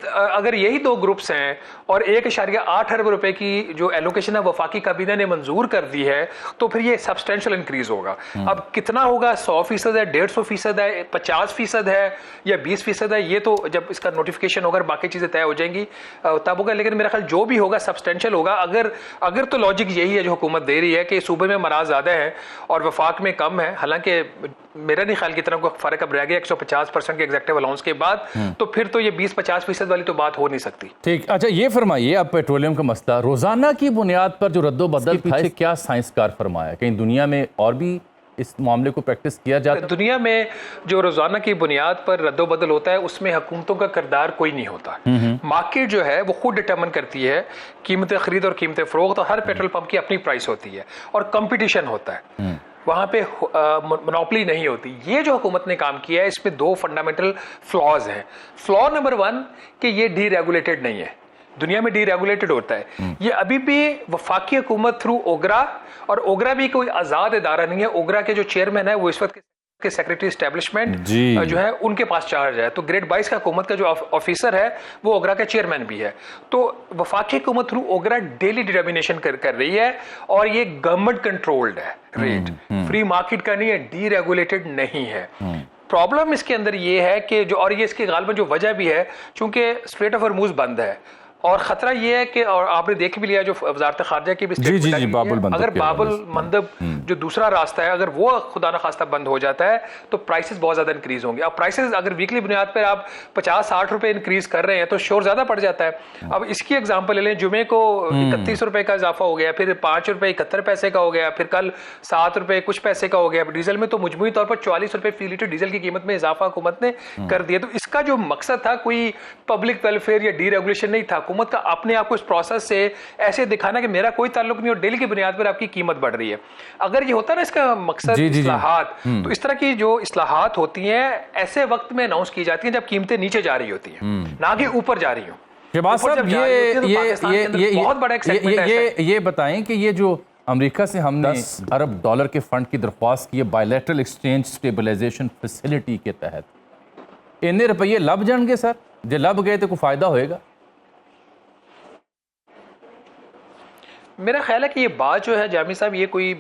[SPEAKER 3] अगर यही 2 ग्रुप्स हैं और 1.8 अरब रुपए की जो एलोकेशन है वफाकी काबीना ने मंजूर कर दी है, तो फिर ये सब्सटेंशियल इंक्रीज होगा। अब कितना होगा, 100% है, 150% है, 50% है या 20% है, ये तो जब इसका नोटिफिकेशन होगा, बाकी चीजें तय हो जाएंगी तब होगा। लेकिन मेरा ख्याल जो भी होगा सब्सटेंशियल होगा। अगर तो लॉजिक यही है जो हुकूमत दे रही है कि सूबे में मराज ज्यादा है और वफाक में कम है, हालांकि मेरा नहीं ख्याल की तरह को फर्क अब रह गया 150% के एग्जेक्टिव अलाउंस के बाद, तो फिर तो ये 20-50% वाली तो बात हो नहीं सकती।
[SPEAKER 1] ठीक, अच्छा ये फरमाइए, अब पेट्रोलियम का मसला रोजाना की बुनियाद पर जो रद्दोबदल पीछे क्या साइंसकार फरमाया? कहीं दुनिया में और भी इस मामले को प्रैक्टिस किया जाता है?
[SPEAKER 3] दुनिया में जो रोजाना की बुनियाद पर रद्दोबदल होता है उसमें हुकूमतों का किरदार कोई नहीं होता। मार्केट जो है वो खुद डिटरमिन करती है कीमत खरीद और कीमत फरोख्त, तो हर पेट्रोल पंप की अपनी प्राइस होती है और कंपटीशन होता है, वहां पे मोनोपोली नहीं होती। ये जो हुकूमत ने काम किया है इसमें 2 फंडामेंटल फ्लॉज हैं। फ्लॉ नंबर 1 कि ये डीरेगुलेटेड नहीं है, दुनिया में डीरेगुलेटेड होता है। ये अभी भी वफाकी हुकूमत थ्रू ओगरा, और ओगरा भी कोई आजाद इदारा नहीं है। ओगरा के जो चेयरमैन है वो इस वक्त के सेक्रेटरी एस्टेब्लिशमेंट जो है उनके पास चार्ज है। तो ग्रेड 22 का हुकूमत का जो ऑफिसर है वो ओगरा का चेयरमैन भी है। तो वफाकी हुकूमत थ्रू ओगरा डेली डिटर्मिनेशन कर रही है और ये गवर्नमेंट कंट्रोल्ड है रेट, फ्री मार्केट का नहीं है, डीरेगुलेटेड नहीं है। प्रॉब्लम इसके अंदर ये है कि जो, और ये इसकी गालिबन जो वजह भी है, चूंकि स्ट्रेट ऑफ हॉर्मूज बंद है, और खतरा ये है कि, और आपने देख भी लिया जो वजारत खारजा की भी स्टेटमेंट आई है, अगर बाबुल मंदब जो दूसरा रास्ता है, अगर वो खुदा न खास्ता बंद हो जाता है तो प्राइसेस बहुत ज्यादा इंक्रीज होंगे। अब प्राइसेस अगर वीकली बुनियाद पर आप 50-60 रुपए इंक्रीज कर रहे हैं तो शोर ज्यादा पड़ जाता है। अब इसकी एग्जांपल ले लें, जुमे को 31 रुपए का इजाफा हो गया, फिर 5 रुपए 71 पैसे का हो गया, फिर कल 7 रुपए कुछ पैसे का हो गया। डीजल में तो मजमूई तौर पर 44 रुपए फी लीटर डीजल की कीमत में इजाफा हुकूमत ने कर दिया। तो इसका जो मकसद था कोई पब्लिक वेलफेयर या डीरेगुलेशन नहीं था, हुकूमत का अपने आप को इस प्रोसेस से ऐसे दिखाना कि मेरा कोई ताल्लुक नहीं और डेली की बुनियाद पर आपकी कीमत बढ़ रही है। अगर ये होता ना इसका मकसद इस्लाहात, तो इस तरह की जो इस्लाहात होती हैं ऐसे वक्त में अनाउंस की जाती हैं जब कीमतें नीचे जा रही होती हैं, ना कि ऊपर जा रही हो।
[SPEAKER 1] ये बताएं कि ये जो अमेरिका से हमने 10 अरब डॉलर के फंड की दरख्वास्त की है बायलैटरल एक्सचेंज स्टेबलाइजेशन फैसिलिटी के तहत, इन्ने रुपये लब जाएंगे सर? जो लब गए तो कोई फायदा होएगा?
[SPEAKER 3] मेरा ख्याल है कि ये बात जो है जामी साहब, ये कोई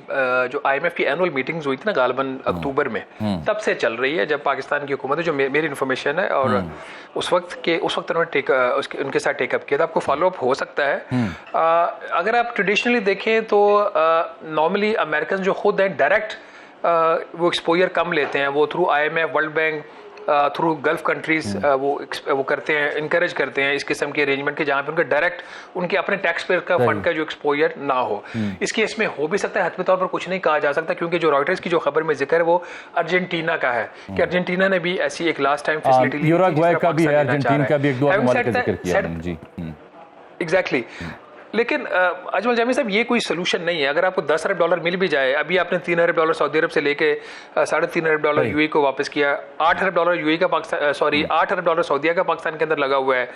[SPEAKER 3] जो IMF की एनुअल मीटिंग्स हुई थी ना गालिबन अक्टूबर में, तब से चल रही है, जब पाकिस्तान की हुकूमत है, जो मेरी इन्फॉर्मेशन है, और उस वक्त उन्होंने उनके साथ टेकअप किया था। आपको फॉलोअप हो सकता है। अगर आप ट्रेडिशनली देखें तो नॉर्मली अमेरिकन जो खुद हैं डायरेक्ट वो एक्सपोजर कम लेते हैं, वो through IMF, world bank, through gulf countries वो करते हैं, इनकरेज करते हैं इस किस्म के अरेंजमेंट के, जहाँ पे उनका डायरेक्ट उनके अपने टैक्स पेयर का फंड का जो एक्सपोजर ना हो। इस केस में हो भी सकता है, हतमी तौर पर कुछ नहीं कहा जा सकता, क्योंकि जो रॉयटर्स की जो खबर में जिक्र है वो अर्जेंटीना का है कि अर्जेंटीना ने भी ऐसी एक लास्ट टाइम फैसिलिटी ली,
[SPEAKER 1] यूरुग्वे का भी है, अर्जेंटीना का भी, एक दो ममालिक का जिक्र किया जी।
[SPEAKER 3] एग्जैक्टली। लेकिन अजमल जामी साहब, ये कोई सोल्यूशन नहीं है। अगर आपको 10 अरब डॉलर मिल भी जाए, अभी आपने 3 अरब डॉलर सऊदी अरब से लेके 3.5 अरब डॉलर यूएई को वापस किया, 8 अरब डॉलर यूएई का पाकिस्तान 8 अरब डॉलर सऊदीया का पाकिस्तान के अंदर लगा हुआ है,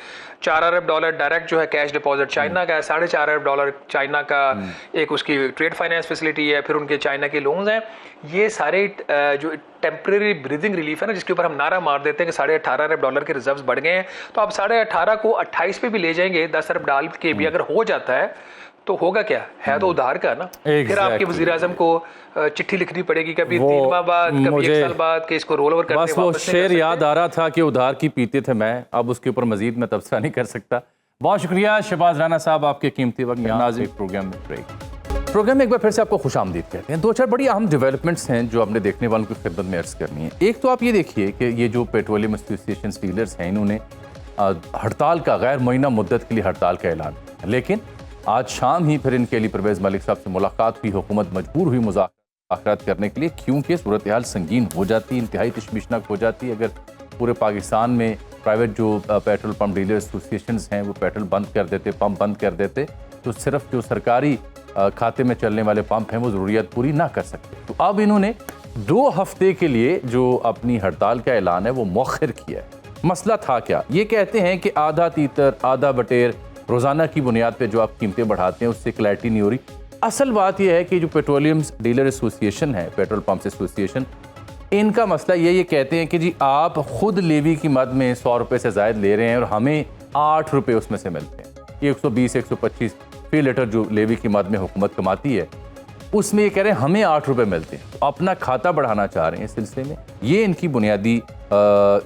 [SPEAKER 3] 4 अरब डॉलर डायरेक्ट जो है कैश डिपॉजिट चाइना का है, 4.5 अरब डॉलर चाइना का एक उसकी ट्रेड फाइनेंस फैसिलिटी है, फिर उनके चाइना के लोन्स हैं। ये सारे जो टेम्परेरी ब्रीदिंग रिलीफ है ना, जिसके ऊपर हम नारा मार देते हैं कि 18.5 अरब डॉलर के रिजर्व्स बढ़ गए हैं, तो आप 18.5 को 28 पे भी ले जाएंगे, 10 अरब डॉलर के भी अगर हो जाता है तो होगा क्या है, तो उधार का ना। फिर आपके वज़ीर आज़म को चिट्ठी लिखनी पड़ेगी, कभी 3 माह बाद, कभी 1 साल बाद, कि इसको रोल ओवर करने
[SPEAKER 1] बस वो शेर याद आ रहा था कि उधार की पीते थे मैं, अब उसके ऊपर मजीद मैं तबसरा नहीं कर सकता। बहुत शुक्रिया शहबाज राना साहब, आपके कीमती वक्त नाज़िम प्रोग्राम में एक बार फिर से आपको खुशामदीद कहते हैं। 2-4 बड़ी अहम डेवलपमेंट्स हैं जो आपने देखने वालों की खिदमत में अर्ज करनी है। एक तो आप ये देखिए कि ये जो पेट्रोलियम एसोसिएशन डीलर्स हैं, इन्होंने हड़ताल का, गैर मुअय्यना मुद्दत के लिए हड़ताल का ऐलान किया, लेकिन आज शाम ही फिर इनके लिए परवेज़ मलिक साहब से मुलाकात हुई। हुकूमत मजबूर हुई मुज़ाकरात करने के लिए, क्योंकि सूरत हाल संगीन हो जाती, इंतहाई तशवीशनाक हो जाती। अगर पूरे पाकिस्तान में प्राइवेट जो पेट्रोल पंप डीलर एसोसिएशन हैं वो पेट्रोल बंद कर देते, पंप बंद कर देते, तो सिर्फ जो सरकारी खाते में चलने वाले पंप हैं वो ज़रूरियात पूरी ना कर सकते। तो अब इन्होंने 2 हफ्ते के लिए जो अपनी हड़ताल का ऐलान है वो मौखर किया है। मसला था क्या? ये कहते हैं कि आधा तीतर आधा बटेर रोज़ाना की बुनियाद पे जो आप कीमतें बढ़ाते हैं उससे क्लैरिटी नहीं हो रही। असल बात यह है कि जो पेट्रोलियम डीलर एसोसिएशन है, पेट्रोल पंप एसोसिएशन, इनका मसला ये कहते हैं कि जी आप खुद लेवी की मद में 100 रुपये से ज़ायद ले रहे हैं और हमें 8 रुपये उसमें से मिलते हैं। 120-125 फी लीटर जो लेवी की मद में हुकूमत कमाती है, उसमें ये कह रहे हैं हमें 8 रुपये मिलते हैं। तो अपना खाता बढ़ाना चाह रहे हैं इस सिलसिले में, ये इनकी बुनियादी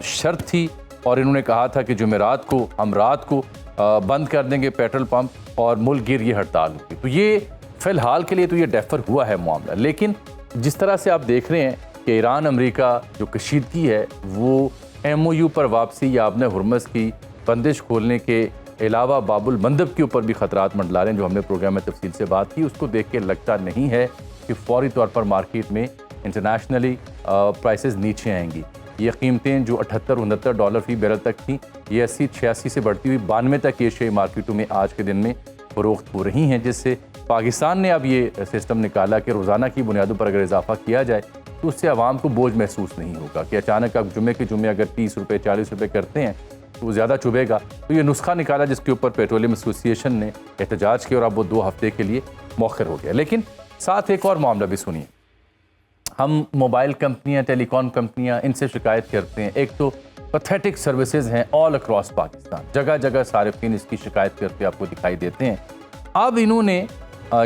[SPEAKER 1] शर्त थी। और इन्होंने कहा था कि जुमेरात को हम रात को बंद कर देंगे पेट्रोल पंप और मुल्क गिर ये हड़ताल होगी। तो ये फ़िलहाल के लिए तो ये डेफर हुआ है मामला। लेकिन जिस तरह से आप देख रहे हैं कि ईरान अमेरिका जो कशीदगी है वो MOU पर वापसी या अपने हुर्मस की बंदिश खोलने के अलावा बाबुल मंदब के ऊपर भी ख़तरात मंडला रहे हैं, जो हमने प्रोग्राम में तफसील से बात की। उसको देख के लगता नहीं है कि फौरी तौर पर मार्केट में इंटरनेशनली प्राइसेस नीचे आएंगी। ये कीमतें जो 78-69 डॉलर फी बैरल तक थी, ये 80-86 से बढ़ती हुई 92 तक ये शेयर मार्केटों में आज के दिन में फरोख्त हो रही हैं, जिससे पाकिस्तान ने अब ये सिस्टम निकाला कि रोज़ाना की बुनियादों पर अगर इजाफा किया जाए तो उससे आवाम को बोझ महसूस नहीं होगा कि अचानक आप जुमे के जुमे अगर 30 रुपये 40 रुपये करते हैं तो वो ज़्यादा चुभेगा। तो ये नुस्खा निकाला जिसके ऊपर पेट्रोलियम एसोसिएशन ने एहतजाज किया और अब वो 2 हफ्ते के लिए मौखर हो गया। लेकिन साथ एक और मामला भी सुनिए। हम मोबाइल कंपनियां, टेलीकॉम कंपनियां, इनसे शिकायत करते हैं। एक तो पैथेटिक सर्विसेज हैं ऑल अक्रॉस पाकिस्तान, जगह जगह सारिफिन इसकी शिकायत करते आपको दिखाई देते हैं। अब इन्होंने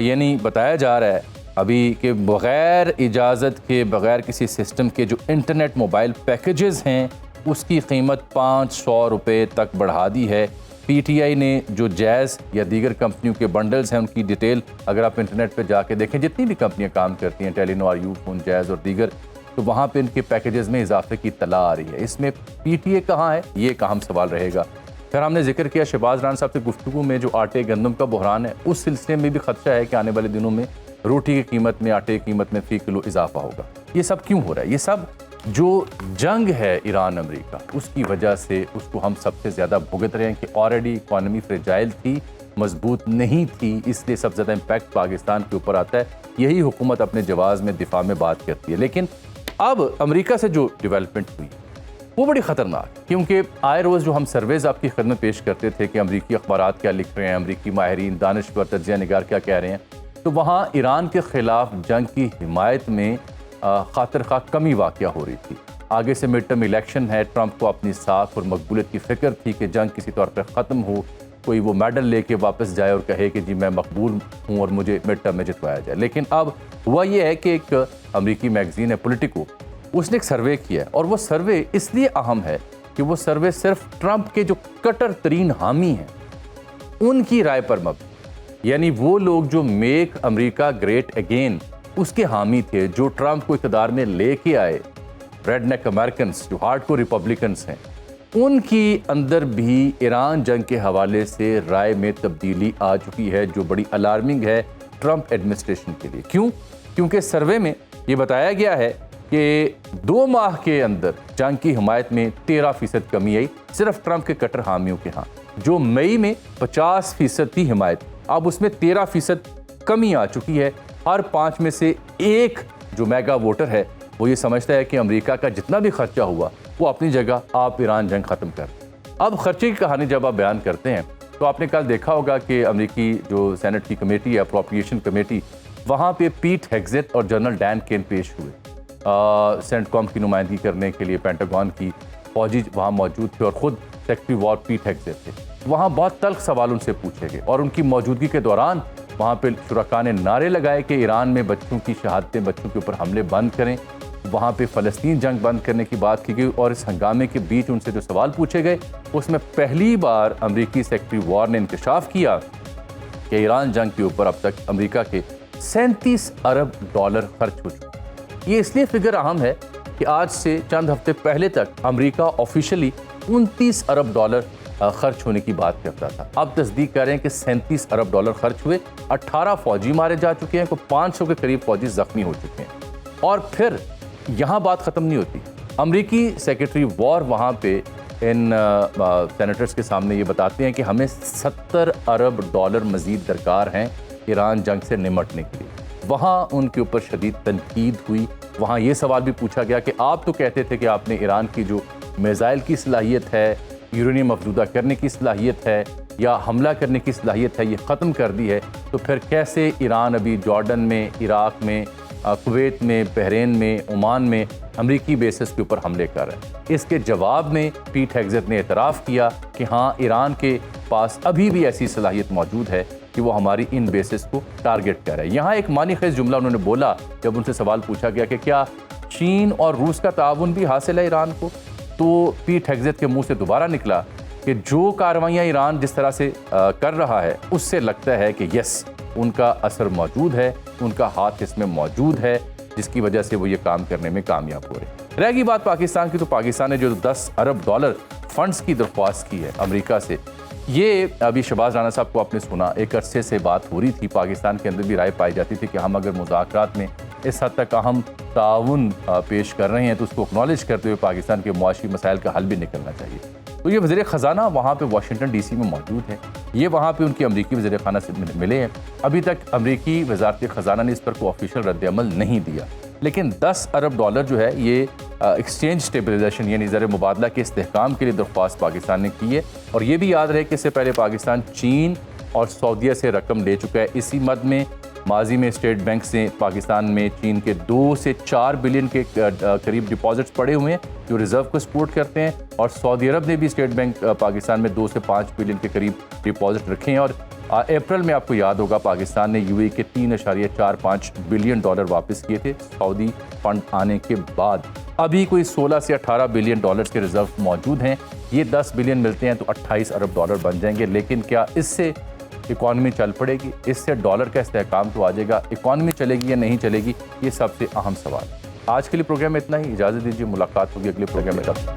[SPEAKER 1] यानी बताया जा रहा है अभी के बग़ैर इजाज़त के, बग़ैर किसी सिस्टम के जो इंटरनेट मोबाइल पैकेजेस हैं उसकी कीमत 500 रुपये तक बढ़ा दी है। पीटीआई ने जो जैज़ या दीगर कंपनियों के बंडल्स हैं उनकी डिटेल अगर आप इंटरनेट पर जाके देखें, जितनी भी कंपनियां काम करती हैं, टेलीनॉर, यूफोन, जैज़ और दीगर, तो वहाँ पे इनके पैकेजेस में इजाफे की इत्तला आ रही है। इसमें पीटीए कहाँ है, ये एक अहम सवाल रहेगा। फिर हमने जिक्र किया शहबाज राना साहब की गुफ्तगू में जो आटे गंदम का बहरान है, उस सिलसिले में भी खदशा है कि आने वाले दिनों में रोटी की कीमत में, आटे की कीमत में फ़ी किलो इजाफा होगा। ये सब क्यों हो रहा है? ये सब जो जंग है ईरान अमेरिका, उसकी वजह से उसको हम सबसे ज़्यादा भुगत रहे हैं कि ऑलरेडी इकॉनमी फ्रेजाइल थी, मजबूत नहीं थी, इसलिए सबसे ज़्यादा इम्पैक्ट पाकिस्तान के ऊपर आता है। यही हुकूमत अपने जवाब में दिफा में बात करती है। लेकिन अब अमेरिका से जो डेवलपमेंट हुई वो बड़ी ख़तरनाक, क्योंकि आए रोज़ जो हम सर्वेज़ आपकी खिदमत पेश करते थे कि अमरीकी अखबारात क्या लिख रहे हैं, अमरीकी माहिरीन, दानिश्वर, तज्ज़िया निगार क्या कह रहे हैं, तो वहाँ ईरान के ख़िलाफ़ जंग की हिमायत में खातिर खा कमी वाक़या हो रही थी। आगे से मिड टर्म इलेक्शन है, ट्रंप को अपनी साख और मकबूलियत की फ़िक्र थी कि जंग किसी तौर पर ख़त्म हो, कोई वो मेडल लेके वापस जाए और कहे कि जी मैं मकबूल हूँ और मुझे मिड टर्म में जितवाया जाए। लेकिन अब हुआ ये है कि एक अमरीकी मैगज़ीन है पॉलिटिको, उसने एक सर्वे किया है, और वो सर्वे इसलिए अहम है कि वो सर्वे सिर्फ ट्रंप के जो कट्टर तरीन हामी हैं उनकी राय पर मबनी, यानी वो लोग जो मेक अमेरिका ग्रेट अगेन उसके हामी थे, जो ट्रंप को इक़्तिदार में लेके आए, रेडनेक अमेरिकन्स जो हार्डकोर रिपब्लिकन्स हैं, उनकी अंदर भी ईरान जंग के हवाले से राय में तब्दीली आ चुकी है, जो बड़ी अलार्मिंग है ट्रंप एडमिनिस्ट्रेशन के लिए। क्यों? क्योंकि सर्वे में ये बताया गया है कि 2 माह के अंदर जंग की हिमायत में 13% कमी आई सिर्फ ट्रंप के कट्टर हामियों के यहाँ। जो मई में 50% थी हिमायत, अब उसमें 13% कमी आ चुकी है। हर 5 में से 1 जो मेगा वोटर है वो ये समझता है कि अमेरिका का जितना भी खर्चा हुआ वो अपनी जगह, आप ईरान जंग ख़त्म कर। अब खर्चे की कहानी जब आप बयान करते हैं तो आपने कल देखा होगा कि अमेरिकी जो सेनेट की कमेटी है, अप्रोप्रिएशन कमेटी, वहाँ पे पीट हेग्सेट और जनरल डैन केन पेश हुए सेंटकॉम की नुमाइंदगी करने के लिए। पेंटागन की फौजी वहाँ मौजूद थे और ख़ुद सेक्रेटरी वॉर पीट हेग्सेट थे। वहाँ बहुत तल्ख सवाल उनसे पूछे गए और उनकी मौजूदगी के दौरान वहाँ पे शुरका ने नारे लगाए कि ईरान में बच्चों की शहादतें, बच्चों के ऊपर हमले बंद करें, वहाँ पे फ़लस्तीन जंग बंद करने की बात की गई। और इस हंगामे के बीच उनसे जो सवाल पूछे गए उसमें पहली बार अमेरिकी सेक्रेटरी वॉर ने इंकशाफ किया कि ईरान जंग के ऊपर अब तक अमेरिका के 37 अरब डॉलर खर्च हो चुके। ये इसलिए फिगर अहम है कि आज से चंद हफ्ते पहले तक अमेरिका ऑफिशियली 29 अरब डॉलर खर्च होने की बात करता था। अब तस्दीक कर रहे हैं कि 37 अरब डॉलर खर्च हुए, 18 फौजी मारे जा चुके हैं, को 500 के करीब फौजी जख्मी हो चुके हैं। और फिर यहाँ बात ख़त्म नहीं होती। अमेरिकी सेक्रेटरी वॉर वहाँ पे इन सेनेटर्स के सामने ये बताते हैं कि हमें 70 अरब डॉलर मज़ीद दरकार हैं ईरान जंग से निमटने के लिए। वहाँ उनके ऊपर शदीद तनकीद हुई। वहाँ ये सवाल भी पूछा गया कि आप तो कहते थे कि आपने ईरान की जो मिसाइल की सलाहियत है, यूरेनियम अफजूदा करने की सलाहियत है या हमला करने की सलाहियत है, ये ख़त्म कर दी है, तो फिर कैसे ईरान अभी जॉर्डन में, इराक़ में, कुवैत में, बहरीन में, ओमान में अमरीकी बेसिस के ऊपर हमले कर रहे हैं? इसके जवाब में पीट हेग्सेट ने एतराफ़ किया कि हाँ, ईरान के पास अभी भी ऐसी सलाहियत मौजूद है कि वो हमारी इन बेसिस को टारगेट कर रहे हैं। यहाँ एक मानी खेज जुमला उन्होंने बोला जब उनसे सवाल पूछा गया कि क्या चीन और रूस का ताउन भी हासिल है ईरान को, तो पीट हेग्सेट के मुंह से दोबारा निकला कि जो कार्रवाइयाँ ईरान जिस तरह से कर रहा है उससे लगता है कि यस, उनका असर मौजूद है, उनका हाथ इसमें मौजूद है, जिसकी वजह से वो ये काम करने में कामयाब हो रहे। रहेगी बात पाकिस्तान की, तो पाकिस्तान ने जो 10 अरब डॉलर फंड्स की दरख्वास्त की है अमेरिका से, ये अभी शहबाज राना साहब को आपने सुना, एक अरसे से बात हो रही थी, पाकिस्तान के अंदर भी राय पाई जाती थी कि हम अगर मुज़ाकरात में इस हद तक अहम ताउन पेश कर रहे हैं तो उसको एक्नॉलेज करते हुए पाकिस्तान के मुआशी मसाइल का हल भी निकलना चाहिए। तो ये वज़ीर ख़ज़ाना वहाँ पे वाशिंगटन DC में मौजूद है, ये वहाँ पे उनकी अमरीकी वज़ीर ख़ाना से मिले हैं। अभी तक अमरीकी वज़ारत ख़ज़ाना ने इस पर कोई ऑफिशियल रद्द-ए-अमल नहीं दिया, लेकिन 10 अरब डॉलर जो है ये एक्सचेंज स्टेबलाइजेशन यानी ज़र मुबादला के इस्तेहकाम के लिए दरख्वास्त पाकिस्तान ने की है। और ये भी याद रहे कि इससे पहले पाकिस्तान चीन और सऊदीया से रकम ले चुका है। इसी मद में माजी में स्टेट बैंक से पाकिस्तान में चीन के 2 से 4 बिलियन के करीब डिपॉजिट्स पड़े हुए हैं जो रिजर्व को सपोर्ट करते हैं, और सऊदी अरब ने भी स्टेट बैंक पाकिस्तान में 2 से 5 बिलियन के करीब डिपॉजिट रखे हैं। और अप्रैल में आपको याद होगा पाकिस्तान ने यूएई के 3.45 बिलियन डॉलर वापस किए थे सऊदी फंड आने के बाद। अभी कोई 16 से 18 बिलियन डॉलर्स के रिजर्व मौजूद हैं। ये 10 बिलियन मिलते हैं तो 28 अरब डॉलर बन जाएंगे। लेकिन क्या इससे इकॉनमी चल पड़ेगी? इससे डॉलर का इस्तेहकाम तो आ जाएगा, इकॉनमी चलेगी या नहीं चलेगी? ये सबसे अहम सवाल। आज के लिए प्रोग्राम में इतना ही। इजाज़त दीजिए, मुलाकात होगी अगले प्रोग्राम में। तब